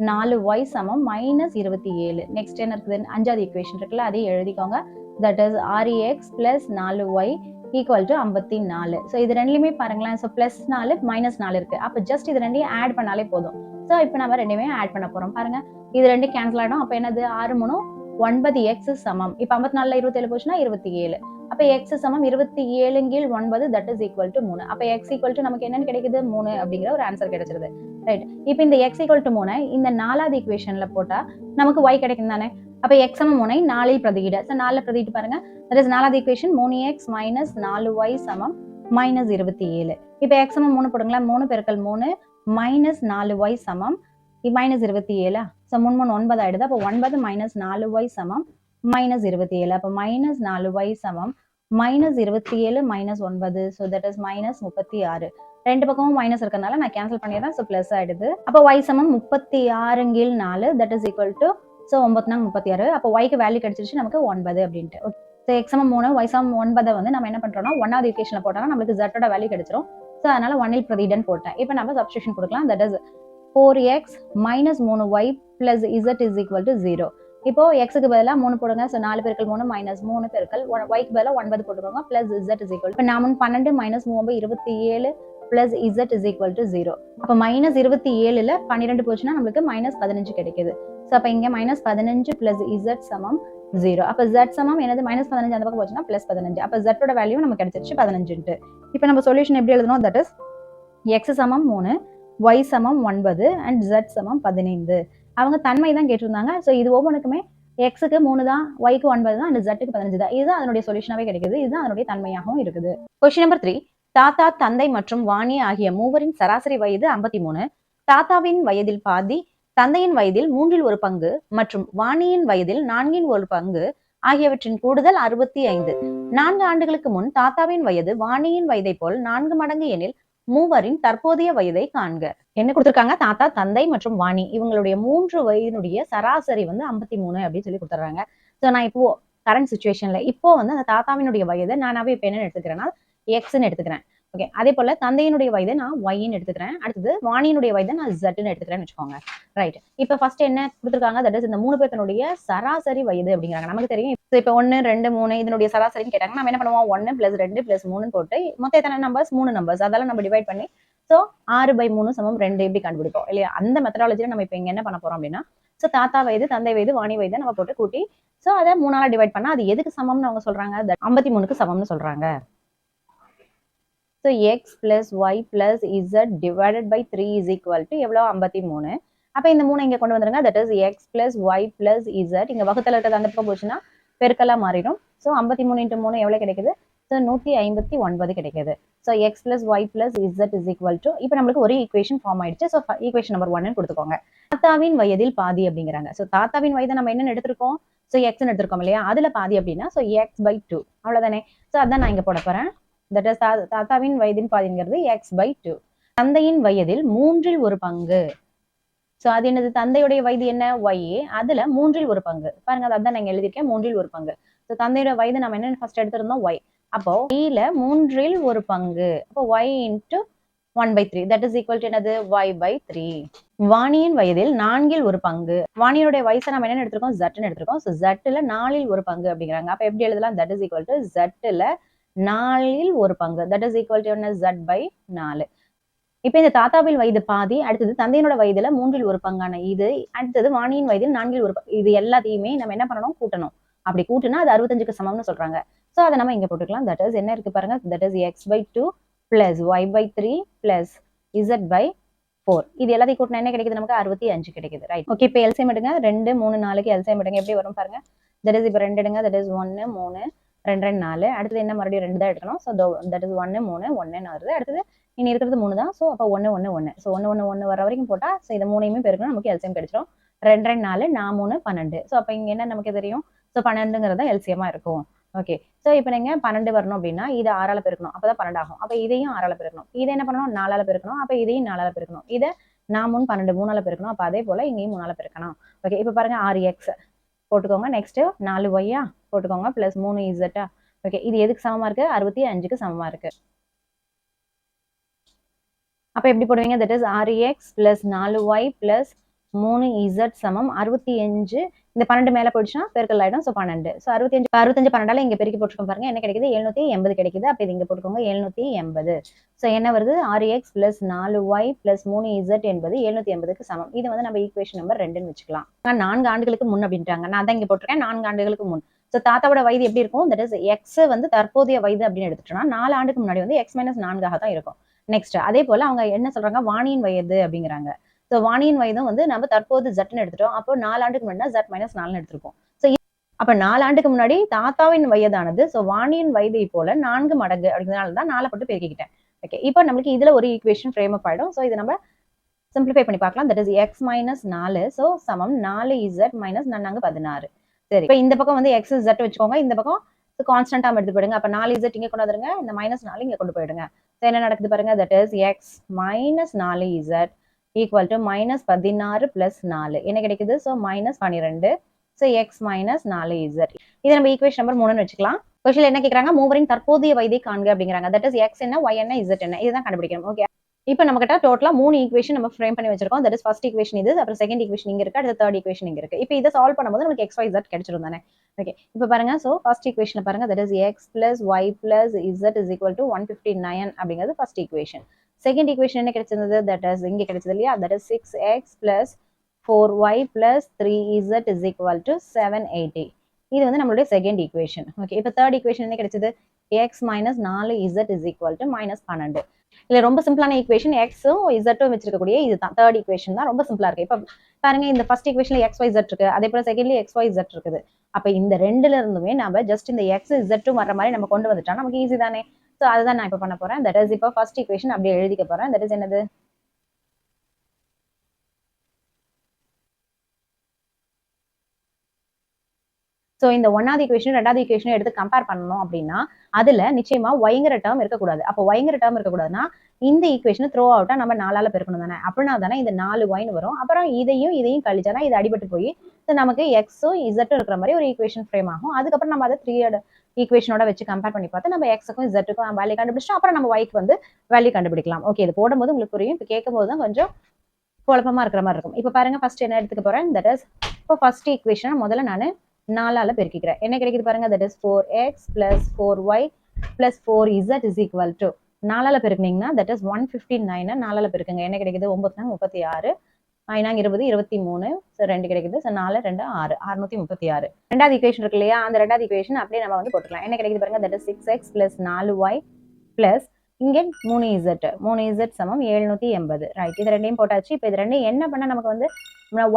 4y சமம் -27. நெக்ஸ்ட் என்ன இருக்குது? 5வது ஈக்குவேஷன் இருக்குல்ல, அதையும் எழுதிக்கோங்க. That is 6x 4y equal to 54. So இது ரெண்டுலையுமே பாருங்களேன். ஸோ +4 -4 இருக்கு. அப்போ ஜஸ்ட் இது ரெண்டையும் ஆட் பண்ணாலே போதும். ஸோ இப்போ நம்ம ரெண்டுமே ஆட் பண்ண போறோம். பாருங்க, இது ரெண்டு கேன்சல் ஆகிடும். அப்போ என்னது? 6 3 9x சமம். இப்போ 54ல 27 போச்சுன்னா 27. அப்போ x சமம் 27/9 தட் இஸ் ஈக்குவல் டு 3. அப்போ x ஈக்குவல் டு நமக்கு என்னன்னு கிடைக்குது? 3 அப்படிங்கிற ஒரு ஆன்சர் கிடைச்சிருது. ரைட். இப்போ இந்த x ஈக்குவல் டு 3 இந்த 4வது ஈக்குவேஷன்ல போட்டா நமக்கு y கிடைக்கும் தானே. அப்போ x சமம் 3 4இல் பிரதியிட. ஸோ 4ல பிரதியிட்டு பாருங்க. தட் இஸ் 4வது ஈக்குவேஷன் 3x 4y சமம் -27. இப்போ x சமம் 3 போடுங்களா. 3 பெருக்கல் 3 -4y சமம் -27. ஸோ 3 3 9 ஆயிடுது. அப்போ 9 -4y சமம் -27. அப்போ -4y சமம் -27 -9. So that is -36. ரெண்டு பக்கமும் மைனஸ் இருக்கறனால நான் கேன்சல் பண்ணிடுறேன். ஸோ பிளஸ் ஆயிடுது. அப்போ y சமம் 36/4 that is equal to so 9 36. அப்போ yக்கு வேல்யூ கிடைச்சிருச்சு நமக்கு 9 அப்படின்ட்டு. ஸோ x சமம் 3 y சமம் 9 வந்து நம்ம என்ன பண்றோம்னா 1வது ஈக்குவேஷன்ல போட்டோம்னா நமக்கு z ஓட வேல்யூ கிடைச்சிரும். ஸோ அதனால 1இல் பிரதியிடன் போட்டேன். இப்போ நம்ம சப்ஸ்டிடியூஷன் கொடுக்கலாம். That is 4x - 3y plus z is equal to 0. இப்போ xக்கு பதிலா 3 போடுங்க. ஸோ 4 பெருக்கல் 3 -3 பெருக்கல் yக்கு பதிலா 9 போட்டுக்கோங்க. Plus z is equal. இப்போ 12 - 3 27 plus z is equal to 0. அப்போ -27ல 12 போச்சுன்னா நமக்கு -15 கிடைக்குது. ஸோ அப்போ இங்க -15 plus z சமம் 0. அப்போ z சமம் என்னது? -15 அந்த பக்கம் போச்சுன்னா +15. அப்போ z ஓட வேல்யூ நமக்கு கிடைச்சிருச்சு 15. இப்போ நம்ம சொல்யூஷன் எப்படி எழுதணும்? தட் இஸ் x சமம் 3 y சமம் 9 அண்ட் z சமம் 15. அவங்க தன்மை தான் கேட்டிருந்தாங்க. ஸோ இது ஒவ்வொன்றுக்குமே எக்ஸுக்கு 3 தான், ஒய்க்கு 9 தான் அண்ட் zக்கு 15 தான். இதுதான் அதனுடைய சொல்யூஷனாவே கிடைக்குது. இதுதான் அதனுடைய தன்மையாகவும் இருக்குது. Question number 3. தாத்தா, தந்தை மற்றும் வாணி ஆகிய மூவரின் சராசரி வயது 53. தாத்தாவின் வயதில் பாதி, தந்தையின் வயதில் 1/3 பங்கு மற்றும் வாணியின் வயதில் 1/4 பங்கு ஆகியவற்றின் கூடுதல் 65. 4 ஆண்டுகளுக்கு முன் தாத்தாவின் வயது வாணியின் வயதை போல் 4 மடங்கு எனில் மூவரின் தற்போதைய வயதை காண்க. என்ன கொடுத்திருக்காங்க? தாத்தா, தந்தை மற்றும் வாணி இவங்களுடைய 3 வயதினுடைய சராசரி வந்து 53 அப்படின்னு சொல்லி கொடுத்துறாங்க. ஸோ நான் இப்போ கரண்ட் சுச்சுவேஷன்ல இப்போ வந்து அந்த தாத்தாவினுடைய வயதை நானாவே இப்போ என்ன எடுத்துக்கிறேன்னா எக்ஸ்ன்னு எடுத்துக்கிறேன். ஓகே, அதே போல தந்தையினுடைய வயதை நான் ஒய்ன்னு எடுத்துக்கிறேன். அடுத்தது வாணியினுடைய வயதை நான் ஜெட்னு எடுத்துக்கிறேன்னு வச்சுக்கோங்க. ரைட். இப்போ ஃபர்ஸ்ட் என்ன கொடுத்துருக்காங்க? தட் இஸ் இந்த 3 பேர்த்தனுடைய சராசரி வயது அப்படிங்கிறாங்க. நமக்கு தெரியும் இப்போ 1 2 3 இதனுடைய சராசரின்னு கேட்டாங்க. நம்ம என்ன பண்ணுவோம்? 1 + 2 + 3 போட்டு மொத்தம் எத்தனை நம்பர்ஸ்? 3 நம்பர்ஸ். அதெல்லாம் நம்ம டிவைட் பண்ணி ஸோ 6/3 சமம் 2 இப்படி கண்டுபிடிப்போம் இல்லையா? அந்த மெத்தடாலஜில நம்ம இப்போ இங்க என்ன பண்ண போறோம் அப்படின்னா ஸோ தாத்தா வயது, தந்தை வயது, வாணி வயது நம்ம போட்டு கூட்டி ஸோ அதை 3ஆல டிவைட் பண்ணா அது எதுக்கு சமம்னு அவங்க சொல்றாங்க? 53க்கு சமம்னு சொல்றாங்க. So x + y + z divided by 3 is equal to எவ்வளோ? 53. அப்போ இந்த 3 இங்க கொண்டு வந்துருங்க. That is x + y + z. இங்க வகுத்தல இருக்கிறது அந்த பக்கம் போச்சுன்னா பெருக்கலா மாறிடும். ஸோ 53 × 3 எவ்வளோ கிடைக்குது? ஸோ 159 கிடைக்குது. So x + y + z is equal to இப்போ நம்மளுக்கு ஒரு ஈக்குவேஷன் ஃபார்ம் ஆயிடுச்சு. ஸோ ஈக்குவேஷன் நம்பர் 1 கொடுத்துக்கோங்க. தாத்தாவின் வயதில் பாதி அப்படிங்கிறாங்க. ஸோ தாத்தாவின் வயதை நம்ம என்ன எடுத்திருக்கோம்? ஸோ எக்ஸ்ன்னு எடுத்திருக்கோம் இல்லையா? அதுல பாதி அப்படின்னா ஸோ x/2 அவ்வளவுதானே. ஸோ அதான் நான் இங்க போட போறேன். தட் இஸ் தாத்தாவின் வயதின் பாதிங்கிறது x/2. தந்தையின் வயதில் 1/3 பங்கு. சோ அது என்னது? தந்தையுடைய வயது என்ன? y. அதுல 1/3 பங்கு. பாருங்க, அதான் நான் எழுதியிருக்கேன் 1/3 பங்கு. சோ தந்தையோட வயது நம்ம என்ன ஃபர்ஸ்ட் எடுத்திருந்தோம்? y. அப்போ y-ல 1/3 பங்கு. அப்போ y × 1/3 that is equal to என்னது? y/3. வாணியின் வயதில் 4/1 பங்கு. வாணியோட வயசை நம்ம என்ன எடுத்திருக்கோம்? z-ன்னு எடுத்திருக்கோம். சோ z-ல 4/1 பங்கு அப்படிங்கிறாங்க. அப்ப எப்படி எழுதலாம்? தட் இஸ் ஈக்குவல் டு z-ல 4/1 பங்கு. தட் இஸ் ஈக்குவல் டு என்ன? z/4. இப்போ இந்த தாத்தாவில் வயது பாதி, அடுத்தது தந்தையினோட வயதுல 1/3 பங்கான இது, அடுத்தது வாணியின் வயதில் 4/1 இது எல்லாத்தையுமே நம்ம என்ன பண்ணணும்? கூட்டணும். அப்படி கூட்டினா அது 65க்கு சமம்னு சொல்றாங்க. சோ அதை நம்ம இங்க போட்டுக்கலாம். தட் இஸ் என்ன இருக்கு பாருங்க? That is x/2 + y/3 + z/4. இது எல்லாத்தையும் கூட்டினா என்ன கிடைக்குது? நமக்கு 65 கிடைக்குது. ரைட். ஓகே, இப்போ எல்சிஎம் எடுங்க. 2 3 4க்கு எல்சிஎம் எடுங்க. எப்படி வரும் பாருங்க? தட் இஸ் இப்போ 2 எடுங்க. That is 1 3 2 2 4. அடுத்தது என்ன? மறுபடியும் 2 தான் எடுக்கணும். ஸோ தட் இஸ் 1 3 1ன்னு வருது. அடுத்தது இனி இருக்கிறது 3 தான். ஸோ அப்போ 1 1 1. ஸோ 1 1 1 வர வரைக்கும் போட்டா ஸோ இந்த 3யுமே பெருக்கணும், நமக்கு எல்சிஎம் கிடைச்சிடும். 2 2 4 4 3 12. ஸோ அப்போ இங்க என்ன நமக்கு தெரியும்? ஸோ 12ங்கிறது தான் எல்சிஎம்மா இருக்கும். ஓகே, ஸோ இப்போ நீங்க 12 வரணும் அப்படின்னா இதை 6ஆல பெருக்கணும். அப்பதான் 12 ஆகும். அப்போ இதையும் 6ஆல பெருக்கணும். இதை என்ன பண்ணணும்? 4ஆல பெருக்கணும். அப்போ இதையும் 4ஆல பெருக்கணும். இதை நான் 12 3ஆல பெருக்கணும். அப்ப அதே போல இங்கேயும் 3ஆல பெருக்கணும். ஓகே, இப்ப பாருங்க 6x போட்டுக்கோங்க. நெக்ஸ்ட் 4y போட்டுக்கோங்க பிளஸ் 3z. ஓகே, இது எதுக்கு சமமா இருக்கு? 65க்கு சமமா இருக்கு. அப்ப எப்படி போடுவீங்க? That is 6x plus 4y plus 3z சமம் 65. இந்த 12 மேல போயிடுச்சுன்னா பெருக்கல் ஆயிடும். ஸோ 12. ஸோ 65 12ஆல இங்க பெருக்கி போட்டுருக்கோம் பாருங்க. என்ன கிடைக்குது? 780 கிடைக்குது. அப்ப இது இங்க போட்டுக்கோங்க 780. ஸோ என்ன வருது? 6x plus 4y plus 3z என்பது 780க்கு சமம். இது வந்து நம்ம ஈக்குவேஷன் நம்பர் 2ன்னு வச்சுக்கலாம். 4 ஆண்டுகளுக்கு முன் அப்படின்ட்டாங்க. நான் அதான் இங்க போட்டிருக்கேன் 4 ஆண்டுகளுக்கு முன். ஸோ தாத்தாவோட வயது எப்படி இருக்கும்? தட் இஸ் எக்ஸ் வந்து தற்போதைய வயது அப்படின்னு எடுத்துட்டோம்னா 4 ஆண்டுக்கு முன்னாடி வந்து x மைனஸ் 4ஆக தான் இருக்கும். நெக்ஸ்ட் அதே போல அவங்க என்ன சொல்றாங்க? வாணியின் வயது அப்படிங்கிறாங்க. ஸோ வாணியின் வயதும் வந்து நம்ம தற்போது ஜட்னு எடுத்துட்டோம். அப்போ 4 ஆண்டுக்கு முன்னாடி ஜட் மைனஸ் 4ன்னு எடுத்திருக்கோம். ஸோ அப்ப 4 ஆண்டுக்கு முன்னாடி தாத்தாவின் வயதானது ஸோ வாணியின் வயதை போல 4 மடங்கு அப்படிங்கிறதுனால தான் 4 போட்டு பெருக்கிக்கிட்டேன். ஓகே, இப்போ நம்மளுக்கு இதுல ஒரு ஈக்குவேஷன் ஃப்ரேம் அப் ஆயிடும். ஸோ இதை நம்ம சிம்பிளிஃபை பண்ணி பார்க்கலாம். That is X minus 4 so சமம் 4z மைனஸ் 16. சரி, இப்போ இந்த பக்கம் வந்து எக்ஸ் z வச்சுக்கோங்க. இந்த பக்கம் கான்ஸ்டன்ட் டேர்ம் எடுத்து போயிடுங்க. அப்ப 4z இங்க கொண்டு வந்துருங்க. இந்த -4 இங்க கொண்டு போயிடுங்க. ஸோ என்ன நடக்குது பாருங்க? That is X minus 4z equal to -16 plus 4 என்ன கிடைக்குது? So -12. So X minus 4z. இதை நம்ம ஈக்குவேஷன் நம்பர் 3ன்னு வச்சுக்கலாம். கொஸ்டின்ல என்ன கேட்கறாங்க? மூவரின் தற்போதைய வயதை காண்க அப்படிங்கிறாங்க. தட் இஸ் எக்ஸ் என்ன, ஒய் என்ன, இசட் என்ன, இதுதான் கண்டுபிடிக்கணும். ஓகே, இப்போ நம்ம கிட்ட டோட்டலா 3 ஈக்குவேஷன் நம்ம ஃப்ரேம் பண்ணி வச்சிருக்கோம். தட் இஸ் ஃபர்ஸ்ட் ஈக்குவேஷன் இது, அப்புறம் செகண்ட் ஈக்குவேஷன் இங்க இருக்கு, அடுத்து தேர்ட் ஈக்குவேஷன் இங்க இருக்கு. இப்போ இதை சால்வ் பண்ணும்போது நமக்கு எக்ஸ் ஒய் இசட் கிடைச்சிரும் தானே? ஓகே, இப்போ பாருங்க. ஸோ ஃபர்ஸ்ட் ஈக்குவேஷன்ல பாருங்க. That is x plus y plus z is equal to 159 அப்படிங்கிறது ஃபர்ஸ்ட் ஈக்குவேஷன். செகண்ட் ஈக்குவேஷன் என்ன கிடைச்சிருந்தது? தட் இஸ் இங்க கிடைச்சது இல்லையா? That is 6x plus 4y plus 3z is equal to 780. இது வந்து நம்மளுடைய செகண்ட் ஈக்குவேஷன். ஓகே, இப்போ தேர்ட் ஈக்குவேஷன் என்ன கிடைச்சது? x minus 4z is equal to -12. இல்ல ரொம்ப சிம்பிளான ஈக்குவேஷன் எக்ஸும் இசட்டும் வச்சிருக்கக்கூடிய இதுதான் தேர்ட் ஈக்குவேஷன் தான். ரொம்ப சிம்பிளா இருக்கு. இப்போ பாருங்க, இந்த ஃபர்ஸ்ட் ஈக்குவேஷன்ல எக்ஸ் ஒய் இசட் இருக்கு, அதே போல செகண்ட்லி எக்ஸ் ஒய் இசட் இருக்குது. அப்ப இந்த ரெண்டுல இருந்துமே நம்ம ஜஸ்ட் இந்த எக்ஸ் இசட்டும் வர மாதிரி நம்ம கொண்டு வந்துட்டா நமக்கு ஈஸி தானே? ஸோ அதுதான் நான் இப்போ பண்ண போறேன். தட் இஸ் இப்போ ஃபர்ஸ்ட் ஈக்குவேஷன் அப்படியே எழுதிக்க போறேன். தட் இஸ் என்னது? ஸோ இந்த 1வது ஈக்குவேஷன் 2வது ஈக்குவேஷன் எடுத்து கம்பேர் பண்ணணும் அப்படின்னா அதுல நிச்சயமா ஒய்ங்கிற டேர்ம் இருக்கக்கூடாது. அப்போ ஒய்ங்கிற டேர்ம் இருக்கக்கூடாதுன்னா இந்த ஈக்குவேஷன் த்ரோ அவுட்டா நம்ம 4ஆல பெருக்கணும் தானே? அப்படின்னா தானே இந்த 4y வரும். அப்புறம் இதையும் கழிச்சானா இது அடிபட்டு போய் நமக்கு எக்ஸும் இசட்டும் இருக்கிற மாதிரி ஒரு ஈக்குவேஷன் ஃப்ரேம் ஆகும். அதுக்கப்புறம் நம்ம அதை 3 ஈக்குவேஷனோட வச்சு கம்பேர் பண்ணி பார்த்து நம்ம எக்ஸுக்கும் இசட்டுக்கும் வேல்யூ கண்டுபிடிச்சோம். அப்புறம் நம்ம ஒய்க்கு வந்து வேல்யூ கண்டுபிடிக்கலாம். ஓகே, இது போடும்போது உங்களுக்கு புரியும். இப்போ கேட்கும் போது தான் கொஞ்சம் குழப்பமா இருக்கிற மாதிரி இருக்கும். இப்போ பாருங்க, ஃபர்ஸ்ட் என்ன எடுத்துக்க போறேன்? தட் இஸ் இப்போ ஃபர்ஸ்ட் ஈக்குவேஷன் முதல்ல நான் 4ஆல பெருக்கிக்கிறேன். என்ன கிடைக்குது பாருங்க? That is 4x plus 4y plus 4z is equal to 4ஆல பெருக்கினீங்கன்னா தட் இஸ் 159 4ஆல பெருக்குங்க. என்ன கிடைக்குது? 9 36 9 20 23 2 கிடைக்குது. 4 2 6 636. ரெண்டாவது ஈக்குவேஷன் இருக்கு இல்லையா? அந்த ரெண்டாவது ஈக்குவேஷன் அப்படியே நம்ம வந்து போட்டுக்கலாம். என்ன கிடைக்குது பாருங்க? That is 6x plus 4y plus இங்கே 3z சமம் 780. ரைட், இது ரெண்டையும் போட்டாச்சு. இப்போ இது ரெண்டையும் என்ன பண்ணா நமக்கு வந்து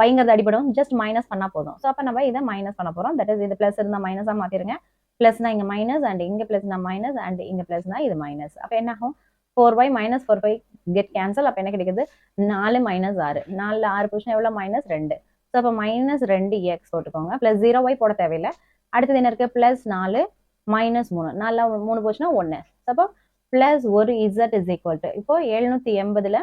ஒய்ங்கிறது அடிபடும், ஜஸ்ட் மைனஸ் பண்ணா போதும். ஸோ அப்போ நம்ம இதை மைனஸ் பண்ண போறோம். தட் இஸ் இது பிளஸ் இருந்தால் மைனஸாக மாத்திருங்க. பிளஸ்னா இங்க மைனஸ் அண்ட் இங்க பிளஸ்னா மைனஸ் அண்ட் இங்க பிளஸ்னா இது மைனஸ். அப்போ என்ன ஆகும்? 4y minus 4y get cancel. அப்போ என்ன கிடைக்குது? 4 மைனஸ் 6 4 6 போச்சுன்னா எவ்வளோ? -2. ஸோ அப்போ -2x போட்டுக்கோங்க. பிளஸ் 0y போட தேவையில்லை. அடுத்தது என்ன இருக்கு? பிளஸ் 4 மைனஸ் 3 4 3 போச்சுன்னா 1. அப்போ பிளஸ் ஒரு z இஸ் ஈக்குவல் டு இப்போ 780ல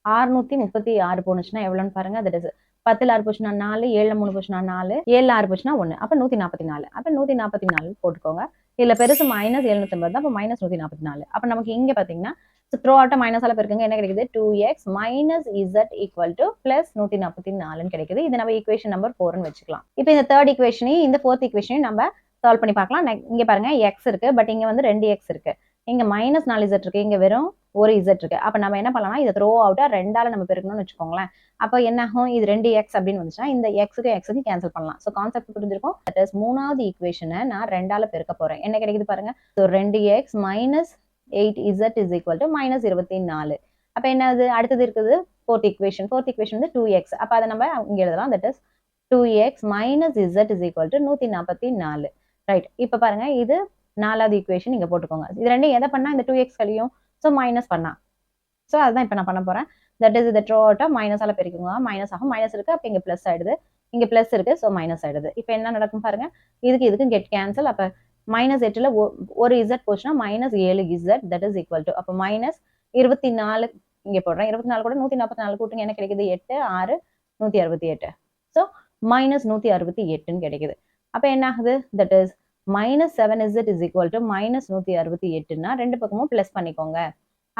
636 போனுச்சுன்னா எவ்வளோன்னு பாருங்க. தட் இஸ் 10ல் 6 போச்சுன்னா 4 7ல் 3 போச்சுன்னா 4 7ல் 6 போச்சுன்னா 1. அப்போ 144. அப்போ 144 போட்டுக்கோங்க. இதுல பெருசு மைனஸ் 780 தான். அப்போ மைனஸ் 144. அப்போ நமக்கு இங்க பாத்தீங்கன்னா த்ரோ அவுட்டா மைனஸால பெருக்குங்க. என்ன கிடைக்குது? 2x minus z equal to plus 144 கிடைக்குது. இது நம்ம ஈக்குவேஷன் நம்பர் 4ன்னு வச்சுக்கலாம். இப்போ இந்த தேர்ட் ஈக்குவேஷனையும் இந்த ஃபோர்த் ஈக்குவேஷனையும் நம்ம சால்வ் பண்ணி பார்க்கலாம். இங்க பாருங்க x இருக்கு, பட் இங்க வந்து 2x இருக்கு. இங்க மைனஸ் 4z இருக்கு, இங்க வெறும் ஒரு z இருக்கு. அப்ப நம்ம என்ன பண்ணலாம்? இதை த்ரோ அவுட்டா 2ஆல நம்ம பெருக்கணும்னு வச்சுக்கோங்களேன். அப்போ என்ன ஆகும்? இது 2x அப்படின்னு வந்துச்சுன்னா இந்த x கேன்சல் பண்ணலாம். ஸோ கான்செப்ட் புரிஞ்சிருக்கும். தட் இஸ் 3வது ஈக்குவேஷனை நான் 2ஆல பெருக்க போறேன். என்ன கிடைக்குது பாருங்க? So 2x minus 8z is equal to minus 24. அப்ப என்னது? அடுத்தது இருக்குது ஃபோர்த் ஈக்குவேஷன் வந்து 2x. அப்ப அதை நம்ம இங்க எழுதலாம். That is 2x minus z is equal to 144. Right, இப்ப பாருங்க, இது 4வது ஈக்குவேஷன் இங்க போட்டுக்கோங்க. இது ரெண்டும் எதை பண்ணா இந்த 2x கழியும். ஸோ மைனஸ் பண்ணா. ஸோ அதுதான் இப்போ நான் பண்ண போறேன். தட் இஸ் இதை த்ரோ அவுட்டா மைனஸால பெருக்குங்க. மைனஸ் ஆகும். மைனஸ் இருக்கு, அப்போ இங்க பிளஸ் ஆயிடுது. இங்க பிளஸ் இருக்கு, ஸோ மைனஸ் ஆயிடுது. இப்போ என்ன நடக்கும் பாருங்க? இதுக்கும் கெட் கேன்சல். அப்ப -8ல ஒரு z போச்சுன்னா -7z. That is equal to அப்போ -24 இங்க போடுறேன். 24 கூட 144 கூட்டுங்க என்ன கிடைக்குது? 8 6 168. ஸோ மைனஸ் 168ன்னு கிடைக்குது. அப்ப என்ன ஆகுது? That is minus 7z is equal to minus 168ன்னா ரெண்டு பக்கமும் பிளஸ் பண்ணிக்கோங்க.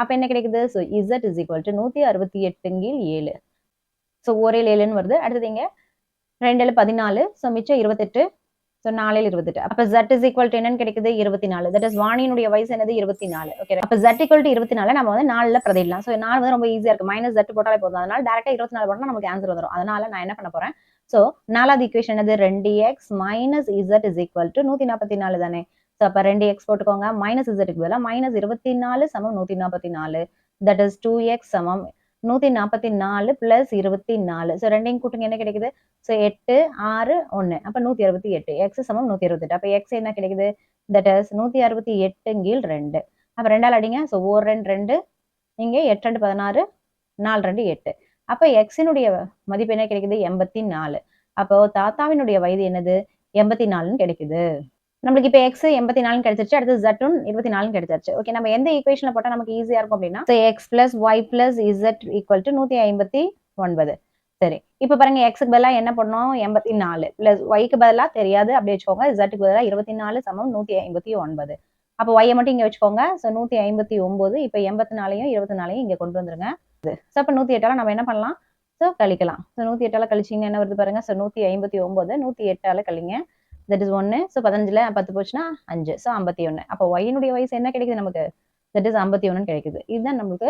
அப்ப என்ன கிடைக்குது? So z is equal to 168/7. So ஒரே 7ன்னு வருது. அடுத்தது இங்க 2 14. ஸோ மிச்சம் 28. ஸோ 4 28. அப்ப z இஸ் ஈக்குவல் டு என்னன்னு கிடைக்குது? 24. தட் இஸ் வாணியினுடைய வயசு என்னது? 24. ஓகே. அப்ப z ஈக்குவல் டு 24 நம்ம வந்து 4ல பிரதிடலாம். ஸோ 4 வந்து ரொம்ப ஈஸியா இருக்கு. மைனஸ் z போட்டாலே போதும். அதனால டேரக்டா 24 போட்டா நமக்கு ஆன்சர் வந்துடும். அதனால நான் என்ன பண்ண போறேன்? ஸோ 4வது ஈக்குவேஷன் என்னது? 2x minus z is equal to 144 தானே. ஸோ அப்ப 2x போட்டுக்கோங்க. மைனஸ் z பதிலா மைனஸ் 24 சமம் 144. தட் இஸ் 2x சமம் 144 பிளஸ் 24. ஸோ ரெண்டையும் கூட்டுங்க என்ன கிடைக்குது? ஸோ 8 6 1 அப்ப 168. எக்ஸ் சமம் 168. அப்ப எக்ஸ் என்ன கிடைக்குது? That is 168/2. அப்ப ரெண்டால் அடிங்க. ஸோ 1 2 2 இங்க 8 2 16 4 2 8. அப்ப எக்ஸினுடைய மதிப்பு என்ன கிடைக்குது? 84. அப்போ தாத்தாவினுடைய வயது என்னது? 84ன்னு கிடைக்குது. நம்மளுக்கு இப்ப எக்ஸ் 84 கிடைச்சிருச்சு. அடுத்து z 24 கிடைச்சிருச்சு. ஓகே, நம்ம எந்த ஈக்குவேஷன்ல போட்டா நமக்கு ஈஸியா இருக்கும் அப்படின்னா x plus y plus z equal to 159. சரி, இப்ப பாருங்க எக்ஸுக்கு பதிலா என்ன பண்ணோம்? 84 பிளஸ் ஒய்க்கு பதிலா தெரியாது அப்படி வச்சுக்கோங்க. zக்கு பதிலா 24 சமம் 159. அப்ப ஒய்யை மட்டும் இங்க வச்சுக்கோங்க. ஸோ 159. இப்ப 84யும் 24யும் இங்க கொண்டு வந்துருங்க. ஸோ அப்ப 108ஆல நம்ம என்ன பண்ணலாம்? ஸோ கழிக்கலாம். ஸோ 108ஆல கழிச்சிங்கன்னா என்ன வருது பாருங்க. ஸோ 159 108ஆல கழிங்க. That is 1. ஸோ 15ல 10 போச்சுன்னா 5. ஸோ 51. அப்போ ஒய்யினுடைய வயசு என்ன கிடைக்குது நமக்கு? தட் இஸ் 51 கிடைக்குது. இதுதான் நமக்கு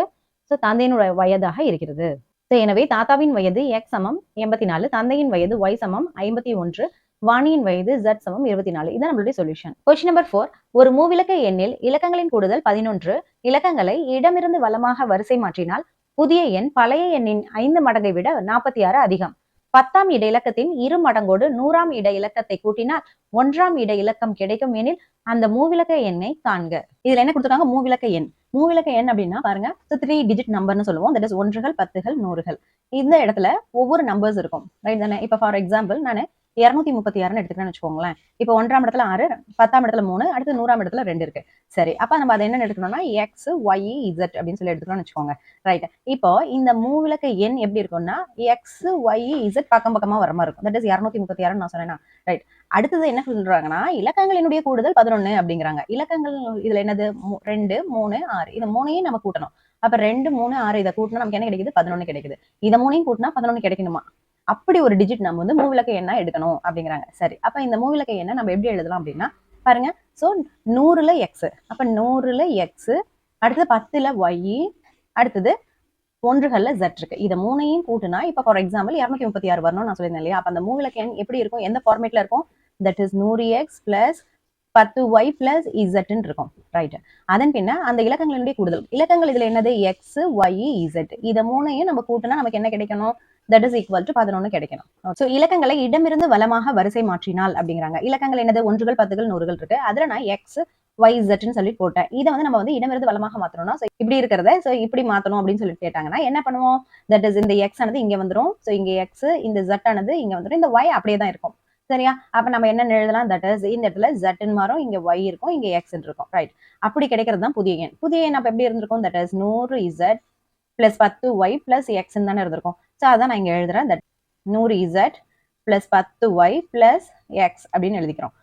ஸோ தந்தையினுடைய வயதாக இருக்கிறது. ஸோ எனவே தாத்தாவின் வயது x சமம் 84, தந்தையின் வயது y சமம் 51, வாணியின் வயது z சமம் 24. இதுதான் நம்மளுடைய சொல்யூஷன். Question number 4. ஒரு மூவிலக்க எண்ணில் இலக்கங்களின் கூடுதல் 11. இலக்கங்களை இடமிருந்து வலமாக வரிசை மாற்றினால் புதிய எண் பழைய எண்ணின் 5 மடங்கை விட 46 அதிகம். 10ஆம் இட இலக்கத்தின் 2 மடங்கோடு 100ஆம் இட இலக்கத்தை கூட்டினால் 1ஆம் இட இலக்கம் கிடைக்கும் எனில் அந்த மூவிலக்க எண்ணை காண்க. இதுல என்ன கொடுத்துருக்காங்க? மூவிலக்க எண். மூவிலக்க எண் அப்படின்னா பாருங்க 3 டிஜிட் நம்பர்னு சொல்லுவோம். தட் இஸ் 1கள் 10கள் 100கள். இந்த இடத்துல ஒவ்வொரு நம்பர்ஸ் இருக்கும், ரைட் தானே? இப்ப ஃபார் எக்ஸாம்பிள் நான் 236ன்னு எடுத்துக்கிறேன்னு வச்சுக்கோங்களேன். இப்போ 1ஆம் இடத்துல 6, 10ஆம் இடத்துல 3, அடுத்து 100ஆம் இடத்துல 2 இருக்கு. சரி, அப்ப நம்ம அதை என்ன எடுக்கணும்னா எக்ஸ் ஒய் இசட் அப்படின்னு சொல்லி எடுத்துக்கணும்னு வச்சுக்கோங்க. ரைட். இப்போ இந்த மூவிலக்க எண் எப்படி இருக்கும்னா எக்ஸ் ஒய் இசட் பக்கம் பக்கமா வர மாதிரி இருக்கும். தட் இஸ் 236 நான் சொன்னேன்னா. ரைட். அடுத்தது என்ன சொல்றாங்கன்னா இலக்கங்களினுடைய கூடுதல் 11 அப்படிங்கிறாங்க. இலக்கங்கள் இதுல என்னது? 2 3 6. இது மூணையும் நம்ம கூட்டணும். அப்ப 2 3 6 இதை கூட்டினா நமக்கு என்ன கிடைக்குது? 11 கிடைக்குது. இதை மூணையும் கூட்டினா 11 கிடைக்கணுமா? அப்படி ஒரு டிஜிட் நம்ம வந்து மூவிலக்க எண்ணா எடுக்கணும் அப்படிங்கிறாங்க. சரி, அப்ப இந்த மூவிலக்க எண்ணை நம்ம எப்படி எழுதலாம் அப்படின்னா பாருங்க. சோ 100ல எக்ஸ், அப்ப 100ல எக்ஸ், அடுத்தது 10ல ஒய், அடுத்தது 1கள்ல z இருக்கு. இதை மூணையும் கூட்டுனா இப்ப ஃபார் எக்ஸாம்பிள் 236 வரணும் நான் சொல்லியிருந்தேன் இல்லையா? அப்ப அந்த மூவிலக்க எண் எப்படி இருக்கும்? எந்த ஃபார்மேட்ல இருக்கும்? That is 100x plus 10y plus z இருக்கும். ரைட். அதன் பின்ன அந்த இலக்கங்களுடைய கூடுதல் இலக்கங்கள் இதுல என்னது? X y z. இதை மூணையும் நம்ம கூட்டினா நமக்கு என்ன கிடைக்கணும்? தட் இஸ் ஈக்குவல் டு 11 கிடைக்கணும். ஸோ இலக்கங்களை இடமிருந்து வலமாக வரிசை மாற்றினால் அப்படிங்கிறாங்க. இலக்கங்கள் என்னது? 1கள் 10கள் 100கள் இருக்கு. அதுல நான் எக்ஸ் ஒய் ஜெட்னு சொல்லி போட்டேன். இதை வந்து நம்ம வந்து இடமிருந்து வலமாக மாத்தணும்னா இப்படி இருக்கிறத ஸோ இப்படி மாத்தணும் அப்படின்னு சொல்லி கேட்டாங்கன்னா என்ன பண்ணுவோம்? தட் இஸ் இந்த எக்ஸ் ஆனது இங்க வந்துடும். ஸோ இங்க எக்ஸ், இந்த ஜெட் ஆனது இங்க வந்துடும். இந்த ஒய் அப்படியே தான் இருக்கும். சரியா? அப்ப நம்ம என்ன எழுதலாம்? தட் இஸ் இந்த இடத்துல ஜெட்னு மாறும், இங்க ஒய் இருக்கும், இங்க எக்ஸ் இருக்கும். ரைட். அப்படி கிடைக்கிறது தான் புதிய எண். புதிய எண் அப்ப எப்படி இருந்திருக்கும்? That is 100 z plus 10y plus x தானே இருந்திருக்கும். ஸோ அதான் நான் இங்க எழுதுறேன். That 100 z plus 10y plus x அப்படின்னு எழுதிக்கிறோம்.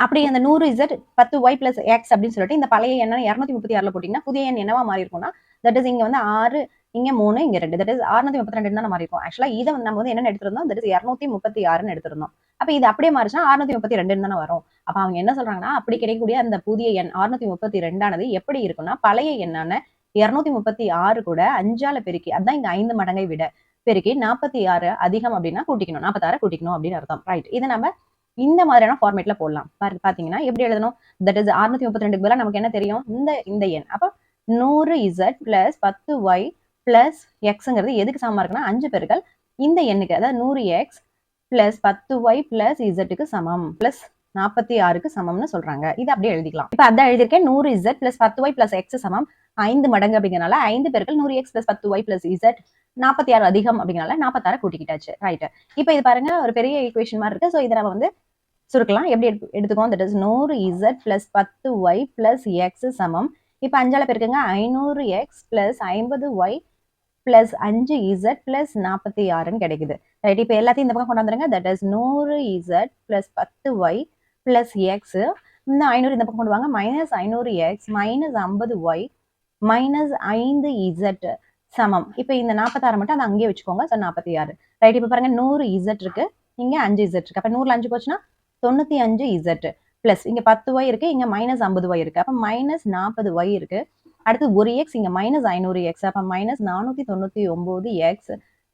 அப்படி அந்த 100 z 10y பிளஸ் x அப்படின்னு சொல்லிட்டு இந்த பழைய எண்ணை 236ல போட்டீங்கன்னா புதிய எண் என்னவா மாறி இருக்கும்னா தட் இஸ் இங்க வந்து 6, இங்க 3, இங்க 2. தட் இஸ் 632 தான் மாறி இருக்கும். ஆக்சுவலா இதை வந்து நம்ம வந்து என்ன எடுத்திருந்தோம்? தட் இஸ் 236ன்னு எடுத்திருந்தோம். அப்ப இது அப்படியே மாறிச்சுன்னா 632 தானே வரும். அப்ப அவங்க என்ன சொல்றாங்கன்னா அப்படி கிடைக்கக்கூடிய அந்த புதிய எண் 632 ஆனது எப்படி இருக்கும்னா பழைய எண்ணான 236 கூட 5ஆல பெருக்கி, அதான் இங்க 5 மடங்கை விட பெருக்கி 46 அதிகம் அப்படின்னா கூட்டிக்கணும், 46 கூட்டிக்கணும் அப்படின்னு அர்த்தம். ரைட். இதை நம்ம இந்த மாதிரியான ஃபார்மேட்ல போடலாம். பாத்தீங்கன்னா எப்படி எழுதணும்? தட் இஸ் 632க்கு பதிலா நமக்கு என்ன தெரியும்? இந்த எண். அப்ப 100z பிளஸ் 10y பிளஸ் எக்ஸ்ங்கிறது எதுக்கு சமமா இருக்குன்னா 5 பெருக்கள் இந்த எண்ணுக்கு, அதாவது 100x பிளஸ் 10y பிளஸ் இசட்டுக்கு சமம் பிளஸ் 46க்கு சமம்னு சொல்றாங்க. இது அப்படியே எழுதிக்கலாம். இப்ப அதான் எழுதியிருக்கேன். 100z plus 10y plus x சமம் 5 மடங்கு அப்படிங்கறனால 5 பெருக்கள் 100x plus 10y plus z 46 அதிகம் அப்படிங்கறனால 46 கூட்டிக்கிட்டாச்சு. ரைட். இப்ப இது பாருங்க ஒரு பெரிய ஈக்குவேஷன் மாதிரி இருக்கு. ஸோ இதை நம்ம வந்து சுருக்கலாம். எப்படி எடுத்துக்கோம்? That is 100z plus 10y plus x சமம். இப்ப 5ஆல பெருக்குங்க 500x plus 50y plus 5z plus 46 கிடைக்குது. ரைட், இப்போ எல்லாத்தையும் இந்த பக்கம் கொண்டு வந்துருங்க. That is 100z plus 10y plus x. இந்த 500 இந்த பக்கம் கொண்டு வாங்க. Minus 500x minus 50y minus 5z சமம். இப்போ இந்த 46 மட்டும் அதை அங்கேயே வச்சுக்கோங்க. ஸோ 46. ரைட், இப்போ பாருங்க 100z இருக்கு, இங்க 5z இருக்கு. அப்போ 100ல 5 போச்சுன்னா 95z பிளஸ் இங்க 10y இருக்கு, இங்க மைனஸ் 50y இருக்கு. அப்போ மைனஸ் 40y இருக்கு. அடுத்து ஒரு எக்ஸ், இங்க மைனஸ் 500x, அப்ப மைனஸ் 499x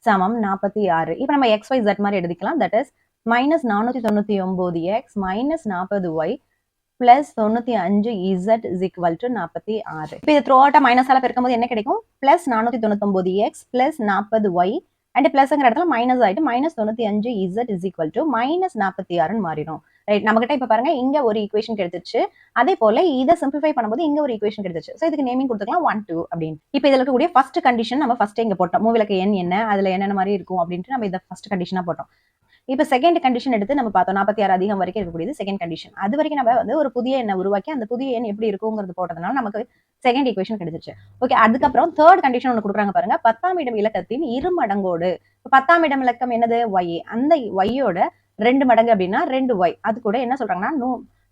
சமம் 46. இப்போ நம்ம xyz மாதிரி எழுதிக்கலாம். That is minus 499x minus 40y plus 95z is equal to 46. இப்போ இது த்ரூ அவுட்டா மைனஸால பெருக்கும்போது என்ன கிடைக்கும்? Plus 499x plus 40y and பிளஸ்ங்கிற இடத்துல மைனஸ் ஆயிட்டு minus 95z is equal to minus 46 மாறிடும். ரைட், நம்ம கிட்ட இப்ப பாருங்க இங்க ஒரு ஈக்குவேஷன் கிடைச்சிச்சு. அதே போல இதை சிம்பிளிஃபை பண்ணும்போது இங்க ஒரு ஈக்குவேஷன் கிடைச்சிச்சு. ஸோ இதுக்கு நேமிங் கொடுத்துக்கலாம் 1 2 அப்படின்னு. இப்போ இதுல இருக்கக்கூடிய ஃபர்ஸ்ட் கண்டிஷன் நம்ம ஃபர்ஸ்ட் இங்க போட்டோம். மூவிலக்கு எண் என்ன, அதுல என்னென்ன மாதிரி இருக்கும் அப்படின்ட்டு நம்ம இதை ஃபர்ஸ்ட் கண்டிஷனா போட்டோம். இப்போ செகண்ட் கண்டிஷன் எடுத்து நம்ம பார்த்தோம். 46 அதிகம் வரைக்கும் இருக்கக்கூடியது செகண்ட் கண்டிஷன். அது வரைக்கும் நம்ம வந்து ஒரு புதிய எண்ணை உருவாக்கி அந்த புதிய எண் எப்படி இருக்குங்கிறது போட்டதுனால நமக்கு செகண்ட் ஈக்குவேஷன் கிடைச்சிச்சு. ஓகே, அதுக்கப்புறம் தேர்ட் கண்டிஷன் ஒன்று கொடுக்குறாங்க பாருங்க. 10ஆம் இடம் இலக்கத்தின் இரு மடங்கோடு. 10ஆம் இடம் இலக்கம் என்னது? y. அந்த y-யோட 2 மடங்கு அப்படின்னா 2y. அது கூட என்ன சொல்றாங்கன்னா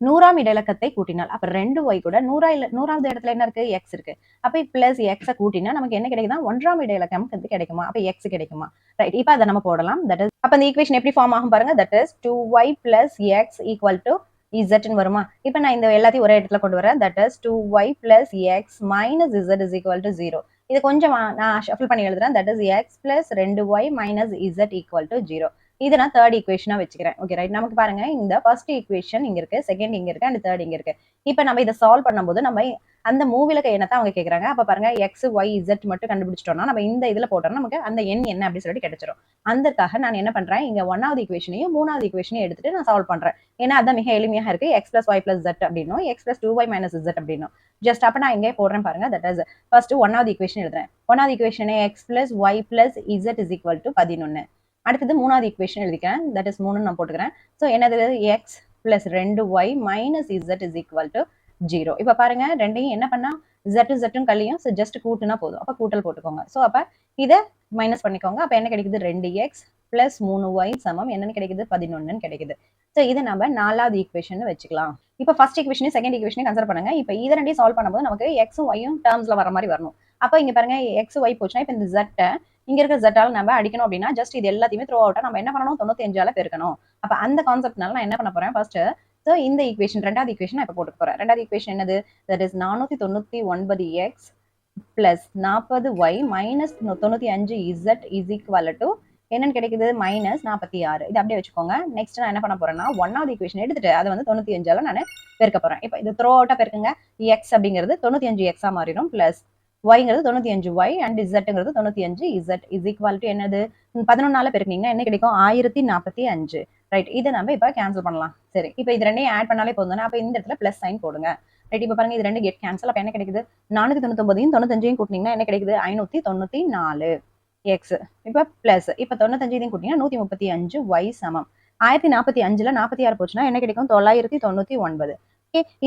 100ஆம் இட இலக்கத்தை கூட்டினால், அப்ப 2y கூட 100வது இடத்துல என்ன இருக்கு? x இருக்கு. அப்ப பிளஸ் x கூட்டினா நமக்கு என்ன கிடைக்குதா? 1ஆம் இட இலக்கம் கிடைக்குமா? அப்ப x கிடைக்குமா? ரைட், இப்ப அதை நம்ம போடலாம். தட் இஸ் அப்ப இந்த ஈக்குவேஷன் எப்படி ஃபார்ம் ஆகும் பாருங்க. That is 2y plus x equal to z வருமா? இப்ப நான் இந்த எல்லாத்தையும் ஒரே இடத்துல கொண்டு வரேன். That is 2y plus x minus z is equal to 0. இது கொஞ்சம் நான் ஷஃபிள் பண்ணி எழுதுறேன். That is x plus 2y minus z equal to 0. இதை நான் தேர்ட் ஈக்குவேஷனா வச்சுக்கிறேன். ஓகே ரைட், நமக்கு பாருங்க இந்த ஃபர்ஸ்ட் ஈக்குவேஷன் இங்க இருக்கு, செகண்ட் இங்க இருக்கு, அண்ட் தேர்ட் இங்க இருக்கு. இப்போ நம்ம இதை சால்வ் பண்ணும்போது நம்ம அந்த மூவிலக்க எண்ணத்தை அவங்க கேட்கறாங்க. அப்ப பாருங்க எக்ஸ் ஒய் இசட் மட்டும் கண்டுபிடிச்சிட்டோம்னா நம்ம இந்த இதுல போட்டோம்னா நமக்கு அந்த எண் என்ன அப்படின்னு சொல்லிட்டு கிடைச்சிடும். அதற்காக நான் என்ன பண்றேன், இங்க 1வது ஈக்குவேஷனையும் 3வது ஈக்குவேஷனையும் எடுத்துட்டு நான் சால்வ் பண்றேன். ஏன்னா அதான் மிக எளிமையாக இருக்கு. X plus y plus z அப்படின்னும் x plus 2y minus z அப்படின்னும். ஜஸ்ட் அப்ப நான் இங்கே போடுறேன் பாருங்க. தட் இஸ் ஃபர்ஸ்ட் 1வது ஈக்குவேஷன் எழுதுறேன். 1வது ஈக்குவேஷனை x plus y plus z is equal to 11. அடுத்தது 3வது ஈக்குவேஷன் எழுதிக்கிறேன். தட் இஸ் 3 நான் போட்டுக்கிறேன். ஸோ என்னது, X plus 2y minus Z is equal to 0. இப்ப பாருங்க ரெண்டையும் என்ன பண்ணா ஜெட்டும் கல்லியும் ஜஸ்ட் கூட்டுனா போதும். அப்ப கூட்டல் போட்டுக்கோங்க. ஸோ அப்ப இதை மைனஸ் பண்ணிக்கோங்க. அப்ப என்ன கிடைக்குது, 2x பிளஸ் 3y சமம் என்னன்னு கிடைக்குது, 11 கிடைக்குது. ஸோ இதை நம்ம 4வது ஈக்குவேஷன் வச்சுக்கலாம். இப்போ ஃபர்ஸ்ட் ஈக்குவேஷனையும் செகண்ட் ஈக்குவேஷனையும் கன்சிடர் பண்ணுங்க. இப்போ இதை ரெண்டையும் சால்வ் பண்ணும்போது நமக்கு எக்ஸும் ஒய்யும் டேர்ம்ஸ்ல வர மாதிரி வரணும். அப்போ இங்க பாருங்க எக்ஸ் ஒய் போச்சுன்னா இப்போ இந்த ஜெட்டை இங்க இருக்க ஜெட்டால நம்ம அடிக்கணும் அப்படின்னா ஜஸ்ட் இது எல்லாத்தையுமே த்ரோ அவுட்டா நம்ம என்ன பண்ணணும், 95ஆல பெருக்கணும். அப்ப அந்த கான்செப்ட்னால நான் என்ன பண்ண போறேன், ஃபர்ஸ்ட் ஸோ இந்த ஈக்குவேஷன் 2வது ஈக்குவேஷன் நான் இப்போ போட்டு போறேன். 2வது ஈக்குவேஷன் என்னது, that is 499x plus 40y minus 95z is equal to என்னன்னு கிடைக்குது, மைனஸ் 46. இது அப்படியே வச்சுக்கோங்க. நெக்ஸ்ட் நான் என்ன பண்ண போறேன்னா 1வது ஈக்குவேஷன் எடுத்துட்டு அதை வந்து 95ஆல நான் பெருக்க போறேன். இப்போ இது த்ரோ அவுட்டா பெருக்குங்க. எக்ஸ் அப்படிங்கிறது 95x மாறிடும் பிளஸ் yங்கிறது 95y அண்ட் zங்கிறது 95z இஸ் ஈக்குவல் டு என்னது, 11ஆல பெருக்கினீங்கன்னா என்ன கிடைக்கும், 1045. ரைட், இதை நம்ம இப்ப கேன்சல் பண்ணலாம். சரி, இப்போ இது ரெண்டையும் ஆட் பண்ணாலே போதும். அப்ப இந்த இடத்துல பிளஸ் சைன் போடுங்க. ரைட், இப்ப பாருங்க இது ரெண்டு கெட் கேன்சல். அப்ப என்ன கிடைக்குது, 499ஐயும் 95ஐயும் கூட்டினீங்கன்னா என்ன கிடைக்குது, 594 எக்ஸ். இப்ப பிளஸ் இப்ப 95ஐயும் கூட்டிங்கன்னா 135y சமம் 1045ல 46 போச்சுன்னா என்ன கிடைக்கும், 999.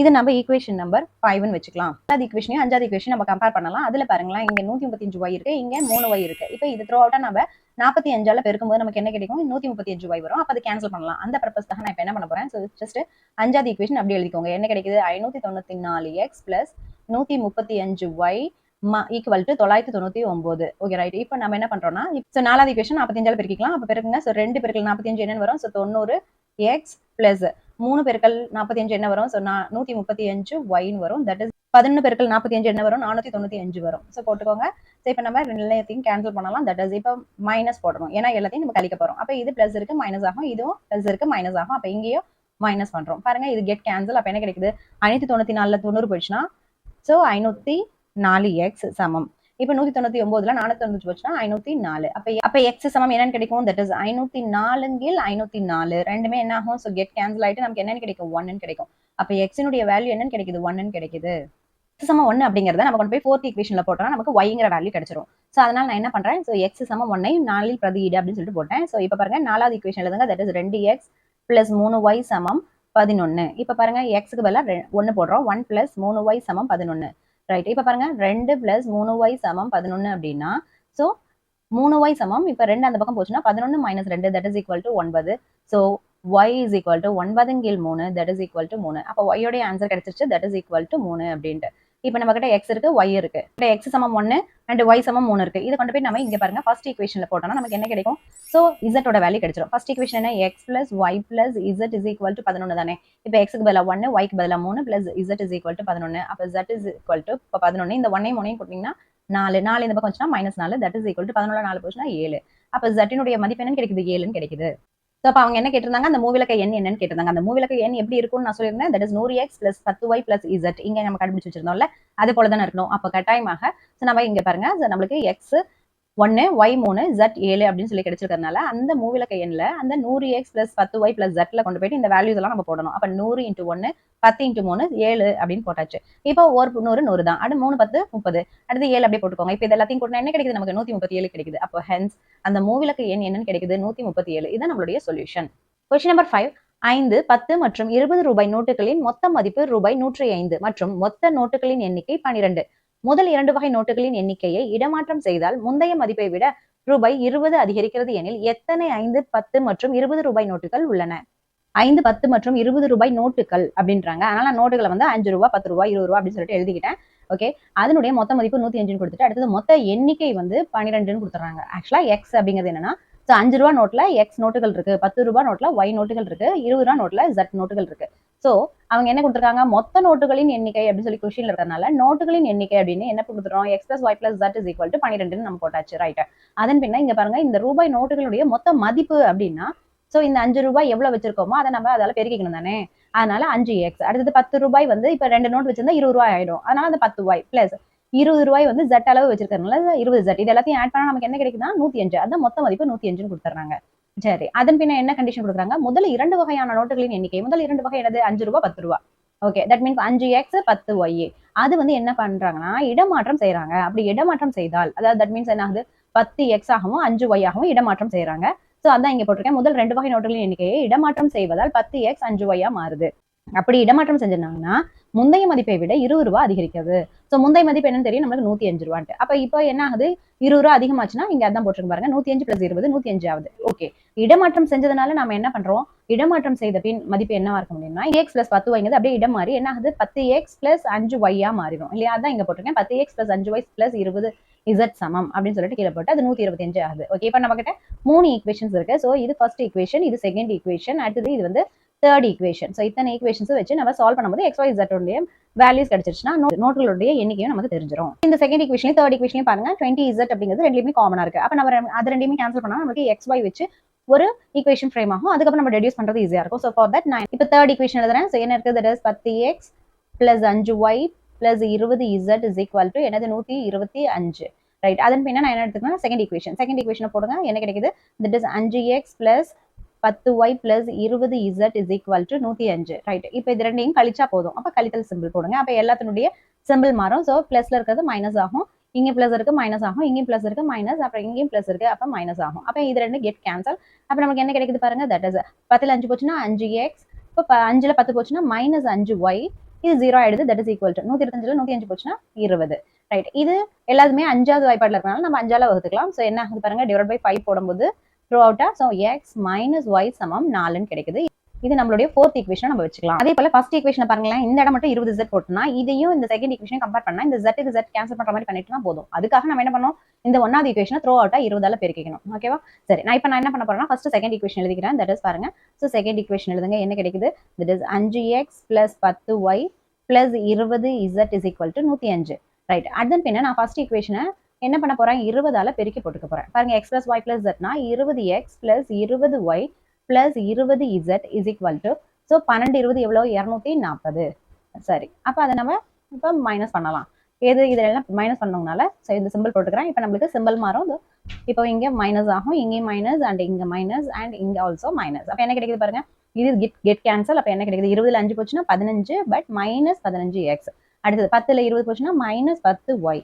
இது நம்ம ஈக்குவேஷன் நம்பர் 5 வச்சுக்கலாம். 5வது ஈக்குவேஷனையும் 5வது ஈக்குவேஷன் நம்ம கம்பேர் பண்ணலாம். அதுல பாருங்களா இங்க 135y இருக்கு, இங்க 3y இருக்கு. இப்போ இது த்ரூ அவுட்டா நம்ம 45ஆல பெருக்கும்போது நமக்கு என்ன கிடைக்கும், 135y வரும். அப்ப அது கேன்சல் பண்ணலாம். அந்த பர்பஸ்க்காக நான் இப்ப என்ன பண்ண போறேன், ஜஸ்ட் 5வது ஈக்குவேஷன் அப்படி எழுதிக்கோங்க. என்ன கிடைக்குது, 594x plus 135y equal to 999. Okay right, இப்போ நம்ம என்ன பண்றோம்னா, ஸோ 4வது ஈக்குவேஷன் 45ஆல பெருக்கிக்கலாம். அப்ப பெருக்குங்க. ஸோ 2 பெருக்கல் 45 என்னன்னு வரும், ஸோ 90x பிளஸ் 3 பெருக்கல் 45 என்ன வரும், ஸோ 135y வரும். தட் இஸ் 11 பெருக்கல் 45 என்ன வரும், 495 வரும். ஸோ போட்டுக்கோங்க. ஸோ இப்போ நம்ம எல்லாத்தையும் கேன்சல் பண்ணலாம். தட் இஸ் இப்போ மைனஸ் போடணும். ஏன்னா எல்லாத்தையும் நம்ம கழிக்க போறோம். அப்போ இது பிளஸ் இருக்கு மைனஸ் ஆகும், இதுவும் பிளஸ் இருக்கு மைனஸ் ஆகும். அப்போ இங்கேயும் மைனஸ் பண்றோம். பாருங்க இது கெட் கேன்சல். அப்போ என்ன கிடைக்குது, 594ல 90 போயிடுச்சுன்னா ஸோ 504x சமம். இப்போ 199ல 495 போச்சுன்னா 504. அப்ப எக்ஸ் சமம் என்னன்னு கிடைக்கும், தட் இஸ் 504 504 ரெண்டுமே என்ன ஆகும், ஸோ கெட் கேன்சல் ஆயிட்டு நமக்கு என்னன்னு கிடைக்கும், 1 கிடைக்கும். அப்ப எக்ஸினுடைய வேல்யூ என்னன்னு கிடைக்குது, 1 கிடைக்குது. எக்ஸ் சமம் 1 அப்படிங்கறத நம்ம கொண்டு போய் 4th ஈக்குவேஷன்ல போட்டோம்னா நமக்கு yங்கிற வேல்யூ கிடைச்சிரும். ஸோ அதனால நான் என்ன பண்றேன், ஸோ எக்ஸ் சமம் 1ஐ 4ல் பிரதியிடு அப்படின்னு சொல்லிட்டு போட்டேன். ஸோ இப்போ பாருங்க 4வது ஈக்குவேஷன் எழுதுங்க. That is 2x plus 3y சமம் 11. இப்ப பாருங்க எக்ஸுக்கு பதிலாக 1 போடுறோம். 1 பிளஸ் 3y சமம் 11. ரைட், இப்ப பாருங்க 2 பிளஸ் 3y சமம் 11 அப்படின்னா ஸோ 3y சமம் இப்போ 2 அந்த பக்கம் போச்சுன்னா 11 minus 2 that is equal to 9. So y is equal to 9 கீழ் 3 தட் இஸ் ஈக்குவல் டு 3. அப்போ y யோட ஆன்சர் கிடைச்சிருச்சு, தட் இஸ் ஈக்குவல் டு 3 அப்படின்ட்டு. இப்போ நம்ம கிட்ட x இருக்கு, y இருக்கு. x சமம் 1 அண்ட் y சமம் 3 இருக்கு. இதை கொண்டு போய் நம்ம இங்க பாருங்க ஃபர்ஸ்ட் ஈக்குவேஷன்ல போட்டோம்னா நமக்கு என்ன கிடைக்கும்? ஸோ z ஓட வேல்யூ கிடைச்சிடும். ஃபர்ஸ்ட் ஈக்குவேஷன் என்ன? x plus y plus z is equal to 11 தானே. இப்போ x க்கு பதிலா 1, y க்கு பதிலா 3 plus z is equal to 11. அப்போ z இஸ் ஈக்குவல் டு 11. இந்த 1 3 போட்டீங்கன்னா 4 இந்த பக்கம் வந்துச்சுன்னா minus 4 that is equal to 11 4 போச்சுன்னா 7. அப்போ z இனுடைய மதிப்பு என்னன்னு கிடைக்குது? 7ன்னு கிடைக்குது. ஸோ அப்போ அவங்க என்ன கேட்டிருந்தாங்க? அந்த மூவிலக்க எண் என்னன்னு கேட்டிருந்தாங்க. அந்த மூவிலக்க எண் எப்படி இருக்கும்னு நான் சொல்லியிருந்தேன். That is 100x plus 10y plus z. இங்க நம்ம கண்டுபிடிச்சு வச்சிருந்தோம்ல, அது போல தானே இருக்கணும். அப்போ கட்டாயமாக நம்ம இங்க பாருங்க, நம்மளுக்கு x 1 y 3 z 7 அப்படின்னு சொல்லி கிடைச்சிருக்கறனால அந்த மூவிலக்க எண்ணில் அந்த 100x பிளஸ் 10y பிளஸ் zல கொண்டு போயிட்டு இந்த வேல்யூஸ் எல்லாம் நம்ம போடணும். அப்போ 100 × 1 10 × 3 7 அப்படின்னு போட்டாச்சு. இப்போ ஒரு 100 தான், அடுத்து 3 10 30, அடுத்து 7 அப்படியே போட்டுக்கோங்க. இப்போ இது எல்லாத்தையும் கூட்டினா என்ன கிடைக்குது? நமக்கு 137 கிடைக்குது. அப்போ ஹென்ஸ் அந்த மூவிலக்க எண் என்னன்னு கிடைக்குது? 137. இதுதான் நம்மளுடைய சொல்யூஷன். Question number 5. 5, 10 மற்றும் 20 ரூபாய் நோட்டுகளின் மொத்த மதிப்பு ரூபாய் 105 மற்றும் மொத்த நோட்டுகளின் எண்ணிக்கை 12. முதல் 2 வகை நோட்டுகளின் எண்ணிக்கையை இடமாற்றம் செய்தால் முந்தைய மதிப்பை விட ரூபாய் 20 அதிகரிக்கிறது எனில் எத்தனை 5, 10 மற்றும் 20 ரூபாய் நோட்டுகள் உள்ளன? 5, 10 மற்றும் 20 ரூபாய் நோட்டுகள் அப்படின்றாங்க. அதனால நோட்டுகளை வந்து 5 ரூபாய் 10 ரூபாய் 20 ரூபாய் அப்படின்னு சொல்லிட்டு எழுதிக்கிட்டேன். ஓகே, அதனுடைய மொத்த மதிப்பு 105 கொடுத்துட்டு அடுத்தது மொத்த எண்ணிக்கை வந்து 12ன்னு கொடுத்துறாங்க. ஆக்சுவலா எக்ஸ் அப்படிங்கிறது என்னன்னா, 5 ரூபாய் நோட்ல எக்ஸ் நோட்டுகள் இருக்கு, 10 ரூபாய் நோட்ல ஒய் நோட்டுகள் இருக்கு, 20 ரூபாய் நோட்ல ஜெட் நோட்டுகள் இருக்கு. சோ அவங்க என்ன கொடுத்துருக்காங்க? மொத்த நோட்டுகளின் எண்ணிக்கை அப்படின்னு சொல்லி கொஸ்டின்ல இருக்கிறதுனால நோட்டுகளின் எண்ணிக்கை அப்படின்னு என்ன கொடுத்துறோம்? X plus y plus z is equal to 12ன்னு நம்ம போட்டாச்சு. ரைட். அதன் பின்ன இங்க பாருங்க, இந்த ரூபாய் நோட்டுகளுடைய மொத்த மதிப்பு அப்படின்னா, சோ இந்த 5 ரூபாய் எவ்வளவு வச்சிருக்கோமோ அதை நம்ம அதால பெருக்கிக்கணும் தானே. அதனால 5x. அடுத்தது 10 ரூபாய் வந்து இப்ப 2 நோட் வச்சிருந்தா 20 ரூபாய் ஆயிடும். அதனால அந்த 10y பிளஸ் 20 ரூபாய் வந்து ஜெட் அளவு வச்சிருக்கறதுனால 20 ஜெட். இது எல்லாத்தையும் ஆட் பண்ணா நமக்கு என்ன கிடைக்குதுன்னா 105. அதான் மொத்த மதிப்பு 105ன்னு கொடுத்துறாங்க. சரி, அதன் பின்ன என்ன கண்டிஷன் கொடுக்குறாங்க? முதல் 2 வகையான நோட்டுகளின் எண்ணிக்கை. முதல் 2 வகை என்னது? 5 ரூபாய் 10 ரூபாய். Okay, that means 5x 10y. அது வந்து என்ன பண்றாங்கன்னா இடமாற்றம் செய்யறாங்க. அப்படி இடமாற்றம் செய்தால் அதாவது தட் மீன்ஸ் என்ன ஆகுது? 10x ஆகவும் 5y ஆகவும் இடமாற்றம் செய்யறாங்க. சோ அதான் இங்க போட்டிருக்கேன். முதல் 2 வகை நோட்டுகளின் எண்ணிக்கையை இடமாற்றம் செய்வதால் 10x 5y மாறுது. அப்படி இடமாற்றம் செஞ்சிருந்தாங்கன்னா முந்தைய மதிப்பை விட 20 ரூபாய் அதிகரிக்கிறது. சோ முந்தைய மதிப்பு என்னன்னு தெரியும் நம்மளுக்கு 105 ரூபான்ட்டு. அப்ப இப்போ என்ன ஆகுது? 20 ரூபாய் அதிகமாச்சுன்னா இங்க அதான் போட்டிருக்கு பாருங்க, 105 பிளஸ் 20 105 ஆகுது. ஓகே, இடமாற்றம் செஞ்சதுனால நாம என்ன பண்றோம்? இடமாற்றம் செய்த பின் மதிப்பு என்னவா இருக்க முடியும்னா x பிளஸ் 10yங்கிறது அப்படியே இடம் மாறி என்ன ஆகுது? 10x பிளஸ் 5y மாறிடும் இல்லையா? அதான் இங்க போட்டிருக்கேன். 10x plus 5y plus 20 z சமம் அப்படின்னு சொல்லிட்டு கீழே போட்டு அது 125 ஆகுது. ஓகே, இப்ப நம்ம கிட்ட 3 ஈக்குவேஷன்ஸ் இருக்கு. சோ இது ஃபர்ஸ்ட் ஈக்குவேஷன், இது செகண்ட் ஈக்குவேஷன், அடுத்தது இது வந்து தேர்ட் ஈக்குவேஷன். சோ இத்தனை ஈக்குவேஷன்ஸ் வச்சு நம்ம சால்வ் பண்ணும்போது xyz உடைய வேல்யூஸ் கிடைச்சிருச்சுன்னா நோட்டுகளுடைய எண்ணிக்கையும் நமக்கு தெரிஞ்சிடும். இந்த செகண்ட் ஈக்குவேஷன்லயும் தேர்ட் ஈக்குவேஷன்லயும் பாருங்க 20z அப்படிங்கிறது ரெண்டுலயுமே காமனா இருக்கு. அப்ப நம்ம அது ரெண்டையுமே கேன்சல் பண்ணா நமக்கு xy வச்சு ஒரு ஈக்குவேஷன் ஃப்ரேம் ஆகும். அதுக்கப்புறம் நம்ம ரெடியூஸ் பண்றது ஈஸியா இருக்கும். சோ ஃபார் தட் நான் இப்போ தேர்ட் ஈக்குவேஷன் எழுதுறேன். சோ என்ன இருக்கு? That is 10x plus 5y plus 20z is equal to என்னது? 125. ரைட். அதன் பின்ன நான் என்ன எடுத்துக்கணும்? Second equation. செகண்ட் ஈக்குவேஷனை போடுங்க. என்ன கிடைக்குது? That is 5x plus 10y plus 20z is equal to 105. Right. இப்போ இது ரெண்டையும் கழிச்சா போதும். அப்ப கழித்தல் சிம்பிள் போடுங்க. அப்ப எல்லாத்தினுடைய சிம்பிள் மாறும். சோ பிளஸ்ல இருக்கிறது மைனஸ் ஆகும், இங்க பிளஸ் இருக்கு மைனஸ் ஆகும், இங்கேயும் பிளஸ் இருக்கு மைனஸ், அப்புறம் இங்கேயும் பிளஸ் இருக்கு அப்ப மைனஸ் ஆகும். அப்ப இது ரெண்டு கெட் கேன்சல். அப்ப நமக்கு என்ன கிடைக்குது பாருங்க? தட் இஸ் 10ல 5 போச்சுன்னா 5x, இப்போ 5ல 10 போச்சுன்னா மைனஸ் 5y, இது 0 ஆயிடுது. தட் இஸ் ஈக்குவல் டு 125ல 105 போச்சுன்னா 20. ரைட். இது எல்லாத்துமே 5வது வாய்ப்பாடுல இருக்கனால நம்ம 5ஆல வகுத்துக்கலாம். சோ என்ன ஆகுது பாருங்க? டிவைட் பை 5 போடும்போது த்ரூ அவுட்டா சோ x மைனஸ் y சமம் 4ன்னு கிடைக்குது. இது நம்மளுடைய ஃபோர்த் ஈக்குவேஷன் நம்ம வச்சுக்கலாம். அதே போல ஃபர்ஸ்ட் ஈக்குவேஷன் பாருங்களேன், இந்த இடம் மட்டும் 20z போட்டுனா இதையும் இந்த செகண்ட் ஈக்குவேஷன் கம்பேர் பண்ணா இந்த z இது z கேன்சல் பண்ற மாதிரி பண்ணிட்டுனா போதும். அதுக்காக நம்ம என்ன பண்ணோம்? இந்த ஒன்னாவது ஈக்குவேஷனை த்ரோ அவுட்டா 20ஆல பெருக்கிக்கணும். ஓகேவா? சரி, நான் இப்போ என்ன பண்ண போறேன்னா ஃபர்ஸ்ட் செகண்ட் ஈக்குவேஷன் எழுதிக்கிறேன். தட் இஸ் பாருங்க. சோ செகண்ட் ஈக்குவேஷன் எழுதுங்க. என்ன கிடைக்குது? That is 5x plus 10y plus 20z is equal to 105. Right. அதன் பின்ன நான் ஃபர்ஸ்ட் ஈக்குவேஷனை என்ன பண்ண போறேன்? 20ஆல பெருக்கி போட்டுக்க போறேன். பாருங்க, x plus y plus z னா 20x plus 20y plus 20z is equal to so 12 20 எவ்வளோ? 240. சரி, அப்போ அதை நம்ம இப்போ மைனஸ் பண்ணலாம். எது இதெல்லாம் மைனஸ் பண்ணோம்னால ஸோ இந்த சிம்பிள் போட்டுக்கிறேன். இப்போ நம்மளுக்கு சிம்பிள் மாறும். இப்போ இங்கே மைனஸ் ஆகும், இங்கேயும் மைனஸ் அண்ட் இங்கே மைனஸ் அண்ட் இங்கே ஆல்சோ மைனஸ். அப்போ என்ன கிடைக்குது பாருங்க? இது கெட் கேன்சல். அப்போ என்ன கிடைக்குது? 20ல 5 போச்சுன்னா 15 பட் மைனஸ் 15x. அடுத்தது 10ல 20 போச்சுன்னா மைனஸ் 10y.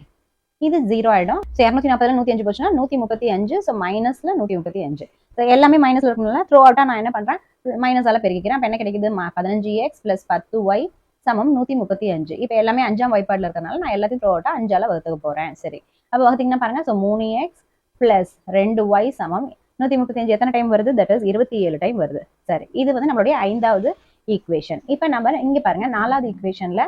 இது 0 ஆயிடும். ஸோ 240ல 105 போச்சுன்னா 135. ஸோ மைனஸ்ல 135. ஸோ எல்லாமே மைனஸ்ல இருக்கணும்னா த்ரோ அவுட்டா நான் என்ன பண்றேன்? மைனஸால பெருக்கிக்கிறேன். அப்போ என்ன கிடைக்குது? 15x பிளஸ் 10y சமம் 135. இப்போ எல்லாமே 5ஆம் வாய்ப்பாடுல இருக்கறனால நான் எல்லாத்தையும் த்ரோ அவுட்டா 5ஆல வகுத்துக்க போறேன். சரி. அப்ப வகுத்தீங்கன்னா பாருங்க. ஸோ 3x பிளஸ் 2y சமம் 135 எத்தனை டைம் வருது? தட் இஸ் 27 டைம் வருது. சரி. இது வந்து நம்மளுடைய 5வது ஈக்குவேஷன். இப்போ நம்ம இங்க பாருங்க 4வது ஈக்குவேஷன்ல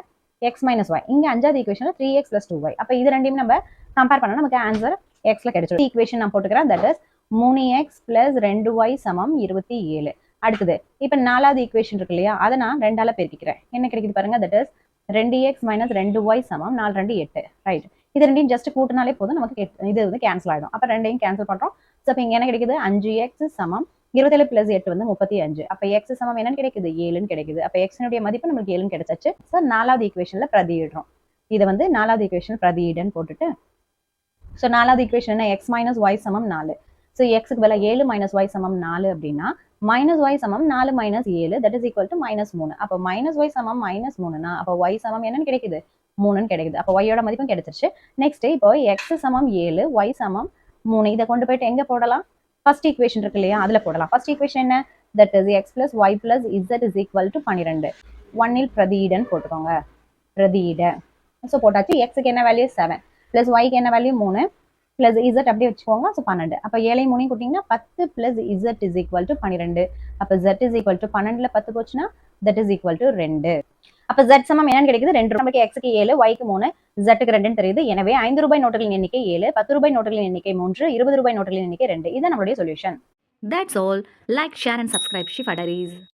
x மைனஸ் y. இங்க 5வது ஈக்குவேஷன்ல 3x பிளஸ் 2y. அப்ப இது ரெண்டையும் நம்ம கம்பேர் பண்ணா நமக்கு ஆன்சர் xல கிடைச்சிடும். ஈக்குவேஷன் நான் போட்டுக்கிறேன். That is 3x plus 2y சமம் 27. அடுத்தது இப்போ 4வது ஈக்குவேஷன் இருக்கு இல்லையா? அதை நான் 2ஆல பெருக்கிக்கிறேன். என்ன கிடைக்குது பாருங்க. That is 2x minus 2y சமம் 4 2 8. ரைட். இது ரெண்டையும் ஜஸ்ட் கூட்டினாலே போதும், நமக்கு இது வந்து கேன்சல் ஆயிடும். அப்ப ரெண்டையும் கேன்சல் பண்றோம். ஸோ இப்போ இங்க என்ன கிடைக்குது? 5x சமம் 27 பிளஸ் 8 வந்து 35. அப்ப x சமம் என்னன்னு கிடைக்குது? 7ன்னு கிடைக்குது. அப்ப x னுடைய மதிப்பு நமக்கு 7ன்னு கிடைச்சாச்சு. ஸோ 4வது ஈக்குவேஷன்ல பிரதியிடுறோம். இதை வந்து 4வது ஈக்குவேஷன் பிரதியிடுன்னு போட்டுட்டு, ஸோ 4வது ஈக்குவேஷன் என்ன? x மைனஸ் y சமம் 4. ஸோ எக்ஸுக்கு பதிலா 7 மைனஸ் y சமம் 4 அப்படின்னா மைனஸ் y சமம் 4 minus 7 that is equal to -3. அப்போ மைனஸ் y சமம் -3னா அப்போ y சமம் என்னன்னு கிடைக்குது? 3ன்னு கிடைக்குது. அப்போ y யோட மதிப்பும் கிடைச்சிருச்சு. நெக்ஸ்ட் இப்போ x சமம் 7 y சமம் 3. இதை கொண்டு போயிட்டு எங்க போடலாம்? ஃபர்ஸ்ட் ஈக்குவேஷன் இருக்கு இல்லையா? அதுல போடலாம். ஃபர்ஸ்ட் ஈக்குவேஷன் என்ன? That is x plus y plus z is equal to 12. 1ல் பிரதியிடன்னு போட்டுக்கோங்க. பிரதியிட. ஸோ போட்டாச்சு. எக்ஸுக்கு என்ன வேல்யூ? 7 பிளஸ் ஒய்க்கு என்ன வேல்யூ? 3 பிளஸ் இசட் அப்படியே வச்சுக்கோங்க. ஸோ 12. அப்போ 7 3 கூட்டிங்கன்னா 10 plus z is equal to 12. அப்போ z இஸ் ஈக்குவல் டு 12ல 10 போச்சுன்னா தட் இஸ் ஈக்குவல் டு 2. அப்போ z சமம் என்னன்னு கிடைக்குது? 2. நமக்கு எக்ஸுக்கு 7 ஒய்க்கு 3 zக்கு 2ன்னு தெரியுது. எனவே 5 ரூபாய் நோட்டுகளின் எண்ணிக்கை 7, 10 ரூபாய் நோட்டுகளின் எண்ணிக்கை 3, 20 ரூபாய் நோட்டுகளின் எண்ணிக்கை 2. இதுதான் நம்மளுடைய solution.
That's all. Like, share and subscribe Shifa Diaries.